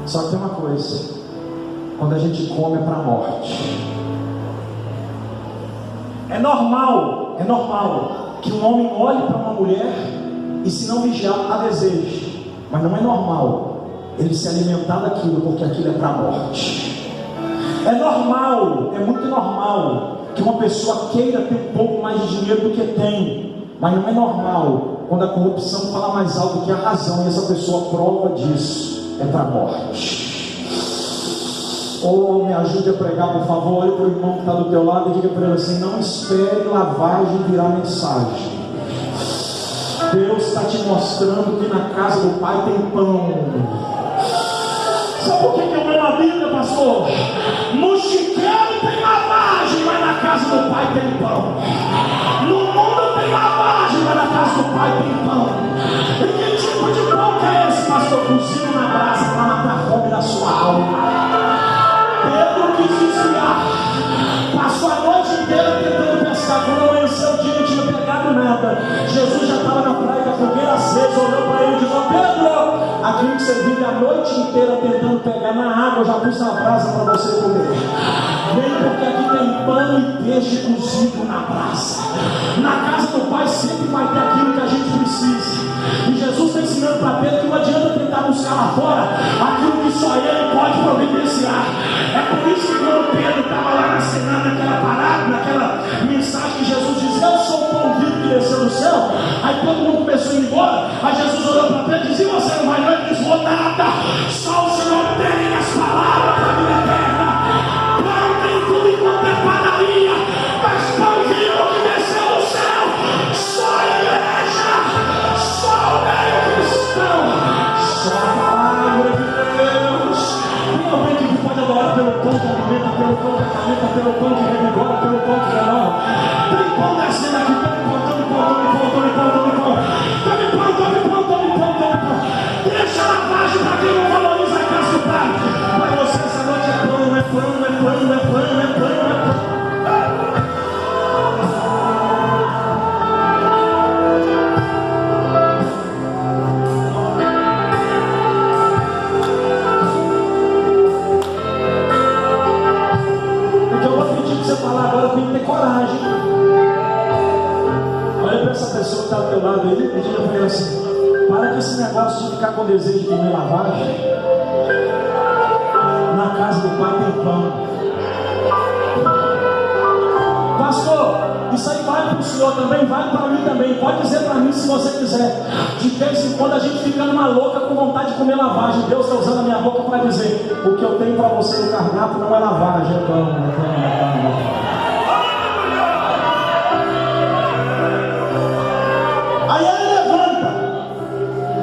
Só que tem uma coisa: quando a gente come é para a morte. É normal que um homem olhe para uma mulher e, se não vigiar, a deseje. Mas não é normal ele se alimentar daquilo, porque aquilo é para a morte. É normal, é muito normal que uma pessoa queira ter um pouco mais de dinheiro do que tem. Mas não é normal quando a corrupção fala mais alto que a razão, e essa pessoa prova disso, é para a morte. Oh, me ajude a pregar, por favor. Olhe para o irmão que está do teu lado e diga para ele assim: não espere lavagem virar mensagem. Deus está te mostrando que na casa do Pai tem pão. Sabe por que eu leio a Bíblia, pastor? No chiqueiro tem lavagem, mas na casa do Pai tem pão. No mundo tem lavagem, mas na casa do Pai tem pão. E que tipo de pão que é esse, pastor? Cozido na brasa para matar a fome da sua alma. Pedro quis desviar, passou a noite inteira tentando pescar. Quando amanheceu o dia, não tinha pegado nada. Jesus já estava na praia com a fogueira acesa, olhou para ele e disse: Pedro, aquilo que você vive a noite inteira tentando pegar na água, eu já pus na brasa para você comer. Vem, porque aqui tem pão e peixe cozido na brasa. Na casa do Pai sempre vai ter aquilo que a gente precisa. E Jesus está ensinando para Pedro que não adianta tentar buscar lá fora aquilo que só Ele pode providenciar. É por isso que quando Pedro estava lá naquela parada, naquela mensagem que Jesus dizia: eu sou o pão vivo que desceu do céu. Aí todo mundo começou a ir embora. Aí Jesus olhou para Pedro e disse: e você não vai não? Ele disse: vou nada, só o Senhor tem as palavras da vida eterna. Pão tem tudo enquanto é padaria, mas pão vivo que desceu do céu, só a igreja, só o meio cristão, só a palavra de Deus. Tem alguém que pode adorar pelo pão que alimenta, pelo pão que acalenta, pelo pão que revigora, pelo pão que renova? está do teu lado aí e diga para ele assim: para com esse negócio de ficar com desejo de comer lavagem. Na casa do Pai tem pão. Pastor, isso aí vale para o senhor também, vale para mim também. Pode dizer para mim se você quiser. De vez em quando a gente fica numa louca com vontade de comer lavagem. Deus está usando a minha boca para dizer: o que eu tenho para você no cardápio não é lavagem, é pão, é pão, é pão. Aí ele levanta.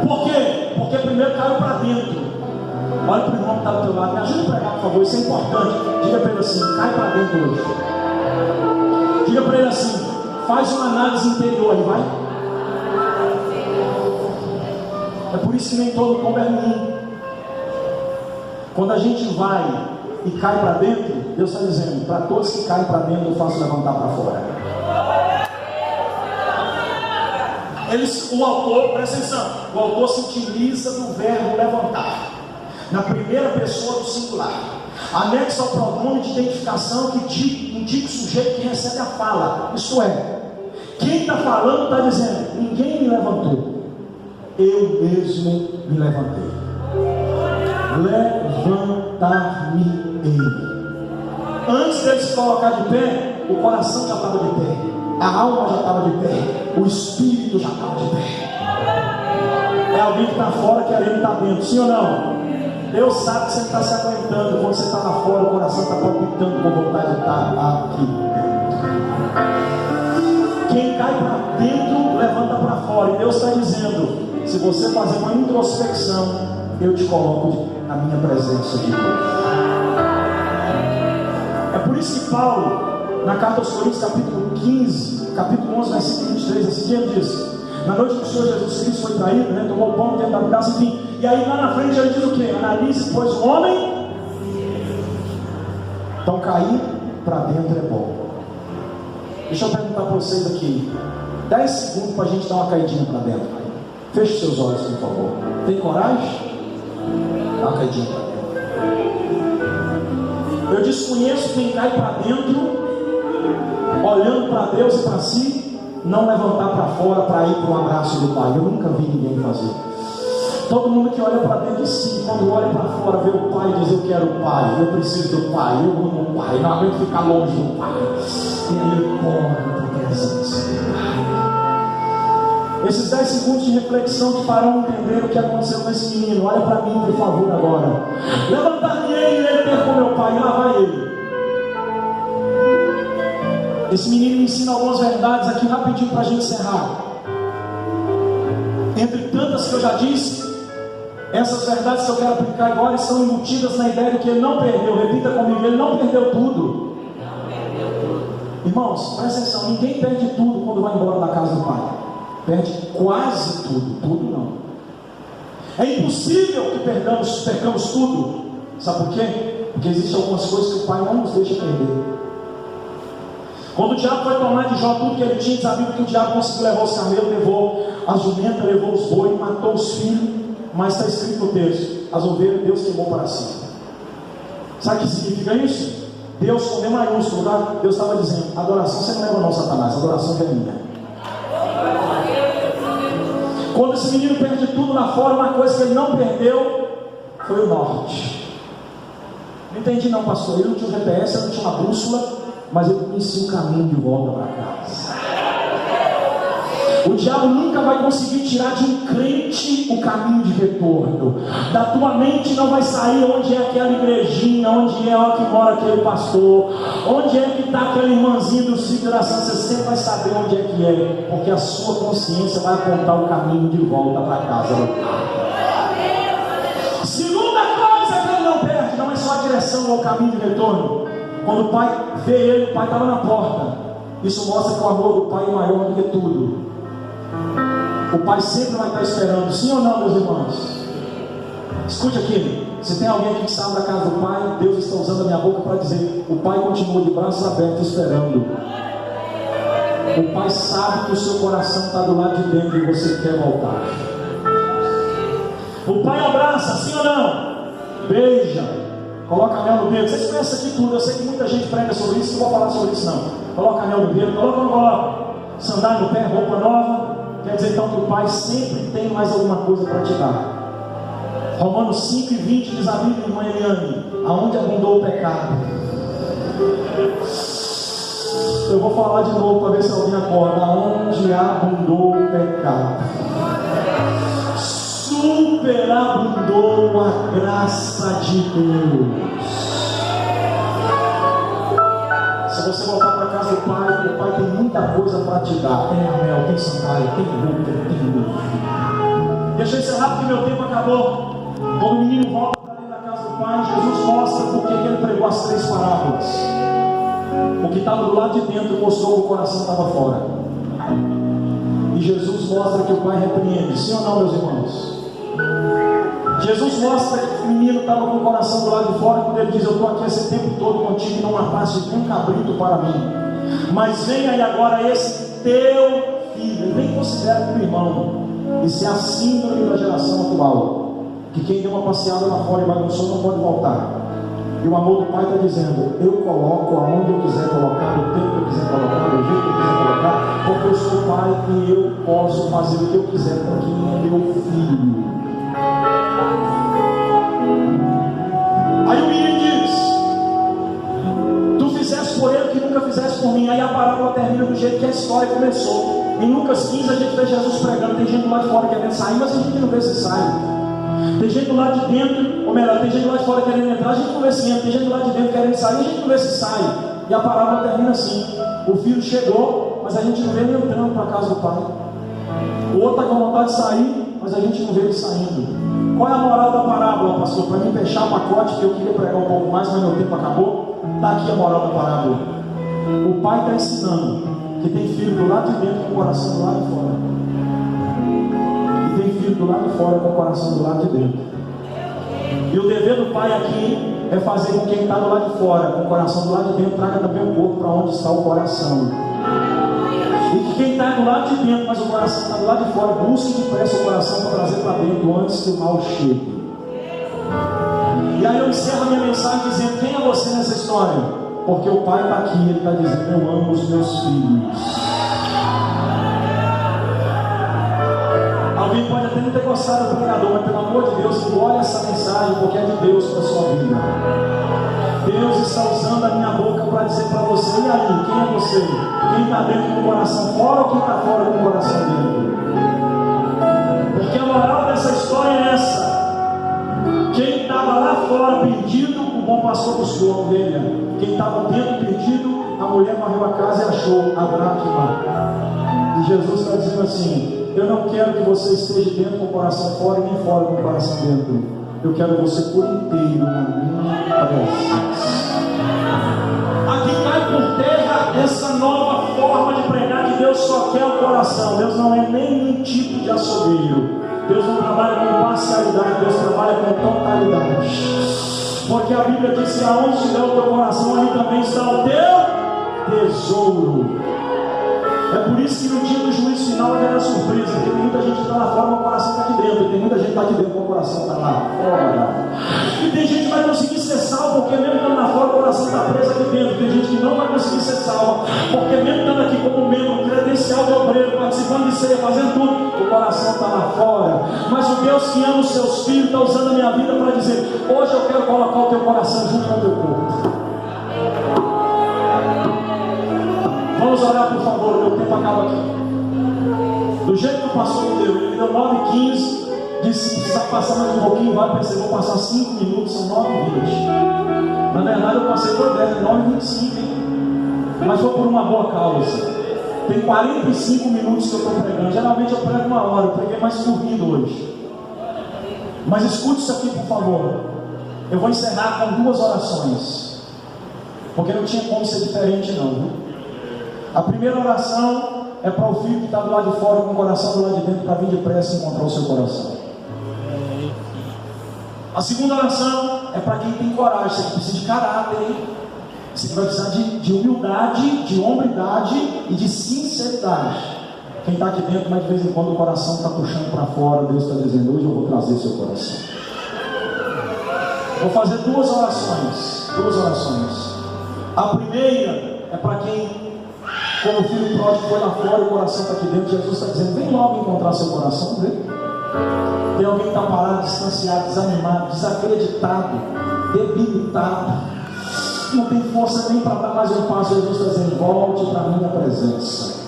Por quê? Porque primeiro caiu para dentro. Olha para o irmão que está do teu lado. Me ajuda a pregar, por favor. Isso é importante. Diga para ele assim: cai para dentro hoje. Diga para ele assim: faz uma análise interior aí, vai. É por isso que nem todo tombo é ruim. Quando a gente vai e cai para dentro, Deus está dizendo: para todos que caem para dentro, eu faço levantar para fora. O autor, presta atenção, o autor se utiliza do verbo levantar, na primeira pessoa do singular, anexo ao pronome de identificação que indica o sujeito que recebe a fala. Isto é, quem está falando está dizendo: ninguém me levantou, eu mesmo me levantei. Levantar-me-ei. Antes dele se colocar de pé, o coração já estava de pé, a alma já estava de pé, o espírito já estava de pé. É alguém que está fora querendo estar dentro, sim ou não? Deus sabe que você está se aguentando. Quando você está lá fora, o coração está palpitando com vontade de estar aqui dentro. Quem cai para dentro, levanta para fora. E Deus está dizendo: se você fazer uma introspecção, eu te coloco na minha presença de novo. É por isso que Paulo, na carta aos Coríntios, capítulo 15, capítulo 11, versículo 23, assim ele diz: na noite que o Senhor Jesus Cristo foi traído, né, tomou o pão dentro da taça, enfim. E aí lá na frente ele diz o que? Analise, pois o homem. Então cair para dentro é bom. Deixa eu perguntar para vocês aqui, 10 segundos para a gente dar uma caidinha para dentro. Feche seus olhos, por favor. Tem coragem? Dá uma caidinha para dentro. Eu desconheço quem cai para dentro, olhando para Deus e para si, não levantar para fora para ir para um abraço do Pai. Eu nunca vi ninguém fazer. Todo mundo que olha para dentro de si, quando olha para fora, vê o Pai e diz: eu quero o Pai, eu preciso do Pai, eu amo o Pai, não aguento ficar longe do Pai. Ele corre para a presença do Pai. Esses 10 segundos de reflexão te farão entender o que aconteceu com esse menino. Olha para mim, por favor, agora. Levantar-me-ei e ele ter com meu Pai, e lá vai ele. Esse menino me ensina algumas verdades aqui rapidinho para a gente encerrar. Entre tantas que eu já disse, essas verdades que eu quero aplicar agora estão embutidas na ideia de que ele não perdeu. Repita comigo: ele não perdeu tudo. Irmãos, presta atenção: ninguém perde tudo quando vai embora da casa do Pai. Perde quase tudo, tudo não. É impossível que percamos tudo. Sabe por quê? Porque existem algumas coisas que o Pai não nos deixa perder. Quando o diabo foi tomar de Jó tudo que ele tinha, sabia que o diabo conseguiu levar os camelos, levou as jumentas, levou os bois, matou os filhos. Mas está escrito no texto: as ovelhas Deus queimou para si. Sabe o que significa isso? Deus com D maiúsculo, tá? Deus estava dizendo: adoração você não leva não, Satanás, adoração é minha. Quando esse menino perde tudo lá fora, uma coisa que ele não perdeu foi o norte. Não entendi não, pastor. Ele não tinha um GPS, ele não tinha uma bússola, mas ele conhecia o caminho de volta para casa. O diabo nunca vai conseguir tirar de um crente o caminho de retorno. Da tua mente não vai sair onde é aquela igrejinha, onde é que mora aquele pastor, onde é que está aquele irmãzinho do ciclo da Santa. Você sempre vai saber onde é que é, porque a sua consciência vai apontar o caminho de volta para casa. Segunda coisa que ele não perde, não é só a direção ao caminho de retorno. Quando o pai vê ele, o pai estava na porta. Isso mostra que o amor do pai é maior do que tudo. O pai sempre vai estar esperando, sim ou não, meus irmãos? Escute aqui, se tem alguém aqui que sabe da casa do pai, Deus está usando a minha boca para dizer: o pai continua de braços abertos esperando. O pai sabe que o seu coração está do lado de dentro e você quer voltar. O pai abraça, sim ou não? Beija, coloca anel no dedo. Vocês conhecem aqui tudo, eu sei que muita gente prega sobre isso, não vou falar sobre isso não. Coloca anel no dedo, coloca ou não coloca? Sandália no pé, roupa nova. Quer dizer então que o Pai sempre tem mais alguma coisa para te dar. Romanos 5:20 diz a Bíblia, irmã Eliane, aonde abundou o pecado. Eu vou falar de novo para ver se alguém acorda. Aonde abundou o pecado, superabundou a graça de Deus. Se você voltar para casa do Pai, o Pai tem muita coisa para te dar. Tem anel, tem sandália, tem roupa, tem luva. Deixa eu encerrar porque meu tempo acabou. Quando o menino volta para dentro da casa do Pai, Jesus mostra porque ele pregou as 3 parábolas. O que estava do lado de dentro mostrou que o coração estava fora. E Jesus mostra que o Pai repreende. Sim ou não, meus irmãos? Jesus mostra que o menino estava com o coração do lado de fora, quando ele diz: eu estou aqui esse tempo todo contigo e não mataste nem um cabrito para mim. Mas vem aí agora esse teu filho. Ele nem considera como irmão. Isso é a síndrome da geração atual, que quem deu uma passeada lá fora e bagunçou não pode voltar. E o amor do Pai está dizendo: eu coloco aonde eu quiser colocar, no tempo que eu quiser colocar, no jeito que eu quiser colocar, porque eu sou Pai e eu posso fazer o que eu quiser com quem é meu filho. Aí o menino diz: tu fizeste por ele o que nunca fizeste por mim. Aí a parábola termina do jeito que a história começou. Em Lucas 15 a gente vê Jesus pregando. Tem gente do lado de fora querendo sair, mas a gente não vê se sai. Tem gente do lado de dentro, ou melhor, tem gente do lado de fora querendo entrar, a gente não vê se entra. Tem gente do lado de dentro querendo sair, a gente não vê se sai. E a parábola termina assim: o filho chegou, mas a gente não vê ele entrando para a casa do Pai. O outro está com vontade de sair, mas a gente não vê ele saindo. Qual é a moral da parábola, pastor? Para mim fechar o pacote, que eu queria pregar um pouco mais, mas meu tempo acabou. Está aqui a moral da parábola. O Pai está ensinando que tem filho do lado de dentro com o coração do lado de fora, e tem filho do lado de fora com o coração do lado de dentro. E o dever do Pai aqui é fazer com que quem está do lado de fora com o coração do lado de dentro traga também o corpo para onde está o coração. E que quem está do lado de dentro, mas o coração está do lado de fora, busque depressa o coração para trazer para dentro antes que o mal chegue. E aí eu encerro a minha mensagem dizendo: quem é você nessa história? Porque o Pai está aqui, Ele está dizendo: eu amo os meus filhos. Alguém pode até não ter gostado do pregador, mas pelo amor de Deus, engole essa mensagem, porque é de Deus para a sua vida. Deus está usando a minha boca para dizer para você: e aí, quem é você? Quem está dentro com o coração fora ou quem está fora com o coração dentro? Porque a moral dessa história é essa: quem estava lá fora perdido, o bom pastor buscou a ovelha. Quem estava dentro perdido, a mulher varreu a casa e achou a dracma. E Jesus está dizendo assim: eu não quero que você esteja dentro com o coração fora e nem fora com o coração dentro. Eu quero você por inteiro na minha presença. Aqui cai por terra essa nova forma de pregar, que Deus só quer o coração. Deus não é nenhum tipo de assobeiro. Deus não trabalha com parcialidade, Deus trabalha com totalidade. Porque a Bíblia diz que aonde estiver o teu coração, ali também está o teu tesouro. É por isso que no dia do juízo final vai haver surpresa, porque tem muita gente que está lá fora, mas o coração está aqui dentro. E tem muita gente que está aqui dentro, mas o coração está lá fora. E tem gente que vai conseguir ser salvo, porque mesmo estando lá fora, o coração está preso aqui dentro. Tem gente que não vai conseguir ser salvo, porque mesmo estando aqui como membro, credencial de obreiro, participando de ceia, fazendo tudo, o coração está lá fora. Mas o Deus que ama os seus filhos está usando a minha vida para dizer: hoje eu quero colocar o teu coração junto ao teu corpo. Vamos orar, por favor, o meu tempo acaba aqui. Do jeito que o pastor me deu, ele me deu 9h15, disse: se precisar passar mais um pouquinho, vai perceber, vou passar 5 minutos, são 9h20. Na verdade eu passei por 10, 9h25, hein? Mas foi por uma boa causa. Tem 45 minutos que eu estou pregando. Geralmente eu prego 1 hora, eu preguei mais corrido hoje. Mas escute isso aqui, por favor. Eu vou encerrar com 2 orações, porque não tinha como ser diferente não, viu? A primeira oração é para o filho que está do lado de fora com o coração do lado de dentro, para vir depressa e encontrar o seu coração. A segunda oração é para quem tem coragem. Você precisa de caráter, hein? Você vai precisar de humildade, de hombridade e de sinceridade. Quem está aqui dentro, mas de vez em quando o coração está puxando para fora, Deus está dizendo: hoje eu vou trazer seu coração. Vou fazer 2 orações. A primeira é para quem Como o filho pródigo foi lá fora e o coração está aqui dentro, Jesus está dizendo: vem logo encontrar seu coração, vem. Tem alguém que está parado, distanciado, desanimado, desacreditado, debilitado, não tem força nem para dar mais um passo. Jesus está dizendo: volte para a minha presença.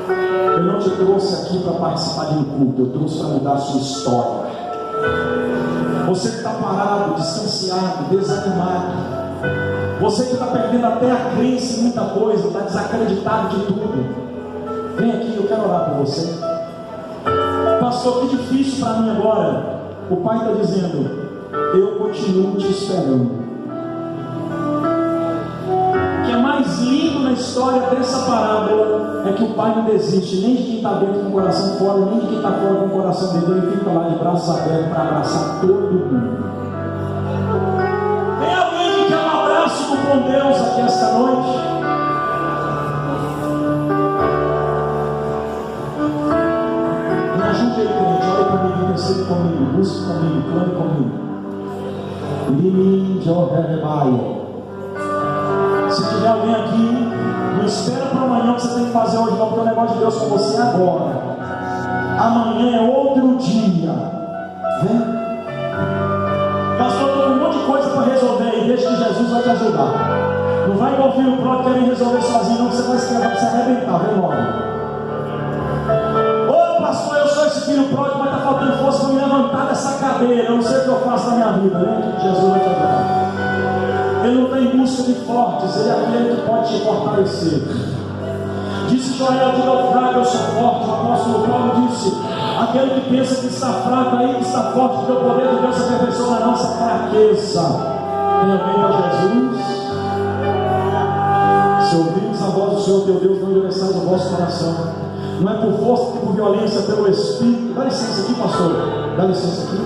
Eu não te trouxe aqui para participar de um culto, eu trouxe para mudar a sua história. Você que está parado, distanciado, desanimado, você que está perdendo até a crença em muita coisa, está desacreditado de tudo, vem aqui, eu quero orar por você. Pastor, que difícil para mim agora. O Pai está dizendo: eu continuo te esperando. O que é mais lindo na história dessa parábola é que o Pai não desiste nem de quem está dentro com o coração fora, nem de quem está fora com o coração dentro. Ele fica lá de braços abertos para abraçar todo mundo. Tem alguém que quer um abraço com Deus aqui esta noite? Me ajude aí, crente. Olha comigo, intercede comigo, busque comigo, clame comigo. Se tiver alguém aqui, não espera para amanhã o que você tem que fazer hoje, não, porque o negócio de Deus com você é agora. Amanhã é outro dia. Vem. Pastor, eu estou com um monte de coisa para resolver aí. Deixa que Jesus vai te ajudar. Não vai igual o filho pródigo querendo resolver sozinho, não, que você vai se arrebentar. Vem logo. Ô pastor, eu sou esse filho pródigo, mas está faltando força para me levantar dessa cadeira. Eu não sei o que eu faço na minha vida. Vem que Jesus vai te ajudar. Ele não está em busca de fortes, ele é aquele que pode te fortalecer. Disse Joel de naufrágio: eu sou forte. O apóstolo Paulo disse: aquele que pensa que está fraco, aí que está forte, porque o poder de Deus se aperfeiçoa na nossa fraqueza. Tem alguém para Jesus? Se ouvirmos a voz do Senhor teu Deus, não endureçais o vosso coração. Não é por força nem por violência, pelo Espírito. Dá licença aqui, pastor. Dá licença aqui.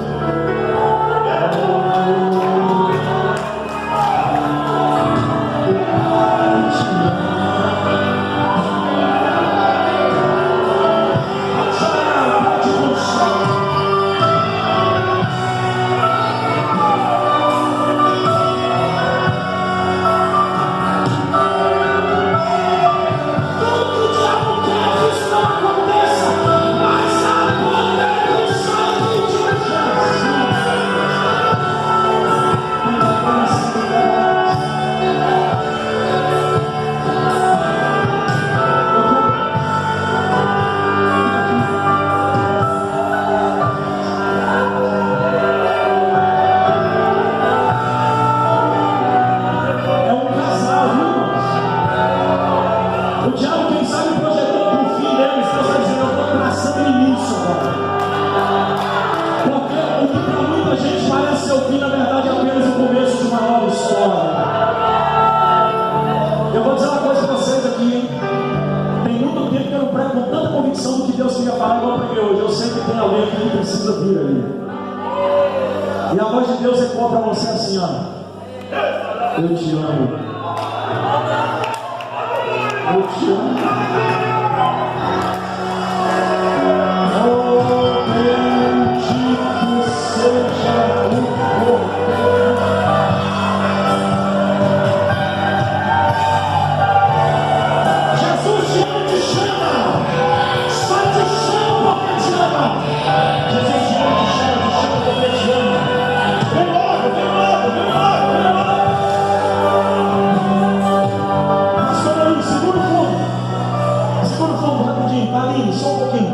E a voz de Deus ecoa para você assim, ó: eu te amo. Eu te amo. Oh, bendito seja o Cordeiro. Jesus te ama e te chama. Só te chama porque te ama. Jesus te ama e te chama porque te ama. Vem logo, vem logo, vem logo, vem logo. Pastor aí, segura o fundo. Segura o fundo rapidinho, tá ali, só um pouquinho.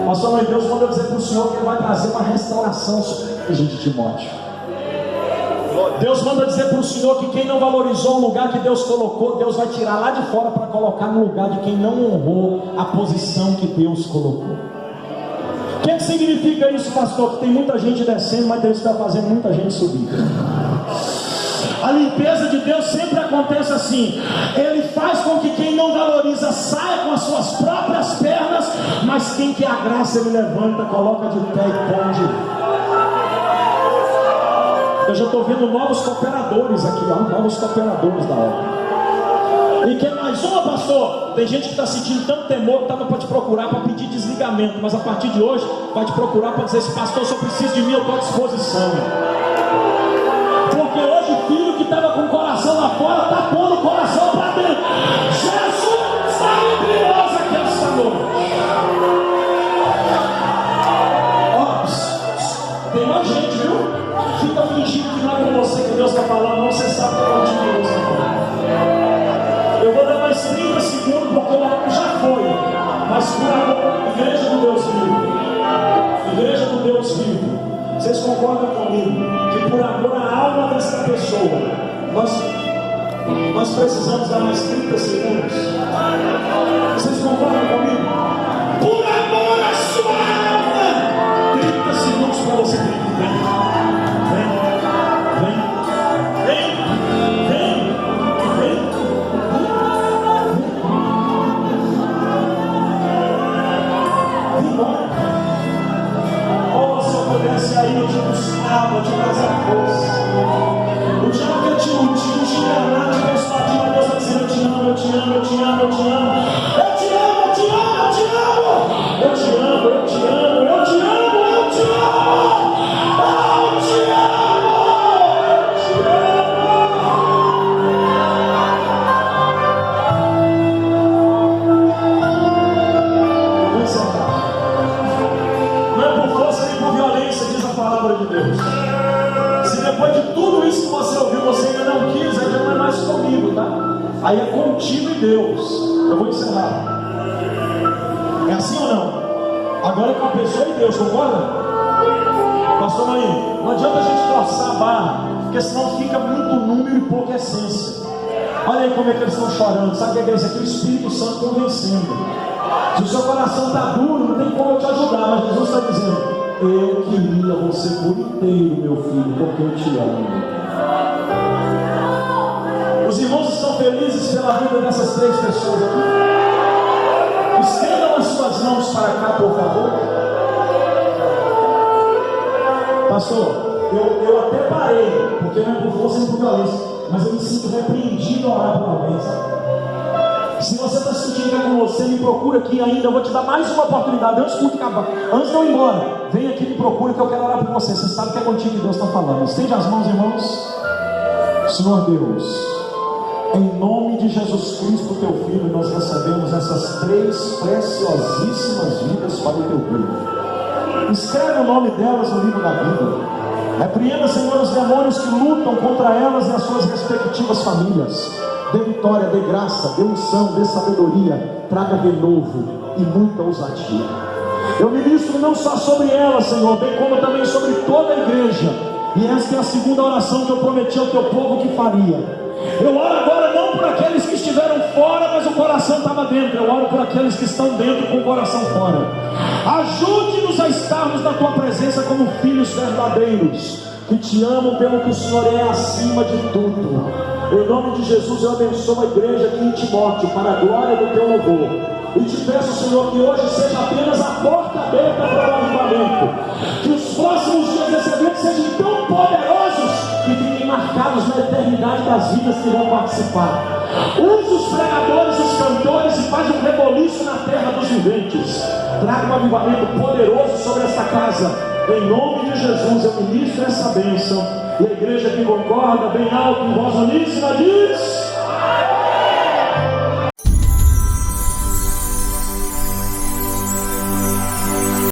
Pastor aí, Deus manda dizer para o Senhor que Ele vai trazer uma restauração sobre a gente, Timóteo. Deus manda dizer para o Senhor que quem não valorizou o lugar que Deus colocou, Deus vai tirar lá de fora para colocar no lugar de quem não honrou a posição que Deus colocou. O que significa isso, pastor? Que tem muita gente descendo, mas Deus está fazendo muita gente subir. A limpeza de Deus sempre acontece assim. Ele faz com que quem não valoriza saia com as suas próprias pernas, mas quem quer a graça Ele levanta, coloca de pé e pode. Eu já estou vendo novos cooperadores aqui, ó, novos cooperadores da obra. E quer mais uma, pastor? Tem gente que está sentindo tanto temor que estava para te procurar para pedir desligamento, mas a partir de hoje vai te procurar para dizer: esse pastor só precisa de mim, eu estou à disposição. Porque hoje o filho que estava com o coração lá fora está pondo o coração para dentro. Jesus! Nós precisamos dar mais 30 segundos. Vocês concordam comigo? Por amor à sua alma! 30 segundos para você. Aí eu te buscava, eu te trazia força. O diabo quer te iludir, te enganar, te persuadir, mas Deus está dizendo: eu te amo, eu te amo, eu te amo, eu te amo. Eu te amo, eu te amo, eu te amo. Eu te amo, eu te amo, eu te amo, eu te amo. Eu te amo, eu te amo. Vou encerrar. Não é por força nem por violência, diz a palavra de Deus. Se depois de tudo isso que você ouviu, você ainda não quis, aí já não é mais comigo, tá? Aí é contigo e Deus. Eu vou encerrar. É assim ou não? Agora é com a pessoa e Deus, concorda? Pastor Marinho, não adianta a gente forçar a barra, porque senão fica muito número e pouca essência. Olha aí como é que eles estão chorando. Sabe o que é isso aqui? O Espírito Santo convencendo. Se o seu coração está duro, não tem como eu te ajudar, mas Jesus está dizendo: eu queria você por inteiro, meu filho, porque eu te amo. Os irmãos estão felizes pela vida dessas 3 pessoas aqui? Estendam as suas mãos para cá, por favor. Pastor, eu até parei, porque não é por força nem por violência, mas eu me sinto repreendido a orar por alguém, sabe? Se você está sentindo que é com você, me procura aqui ainda. Eu vou te dar mais uma oportunidade. Eu escuto acabar. Antes de eu ir embora, vem aqui, me procura, que eu quero orar por você. Você sabe que é contigo que Deus está falando. Estende as mãos, irmãos. Senhor Deus, em nome de Jesus Cristo, teu Filho, nós recebemos essas 3 preciosíssimas vidas para o teu povo. Escreve o nome delas no livro da vida. Repreenda, Senhor, os demônios que lutam contra elas e as suas respectivas famílias. Dê vitória, dê graça, dê unção, dê sabedoria, traga renovo e muita ousadia. Eu ministro não só sobre ela, Senhor, bem como também sobre toda a igreja. E esta é a segunda oração que eu prometi ao teu povo que faria. Eu oro agora não por aqueles que estiveram fora, mas o coração estava dentro. Eu oro por aqueles que estão dentro com o coração fora. Ajude-nos a estarmos na tua presença como filhos verdadeiros, que te amam pelo que o Senhor é acima de tudo. Em nome de Jesus, eu abençoo a igreja aqui em Timóteo, para a glória do teu louvor. E te peço, Senhor, que hoje seja apenas a porta aberta para o avivamento. Que os próximos dias desse evento sejam tão poderosos que fiquem marcados na eternidade das vidas que vão participar. Use os pregadores, os cantores e faz um reboliço na terra dos viventes. Traga um avivamento poderoso sobre esta casa. Em nome de Jesus, eu ministro essa bênção. E a igreja que concorda bem alto, em voz uníssona, diz: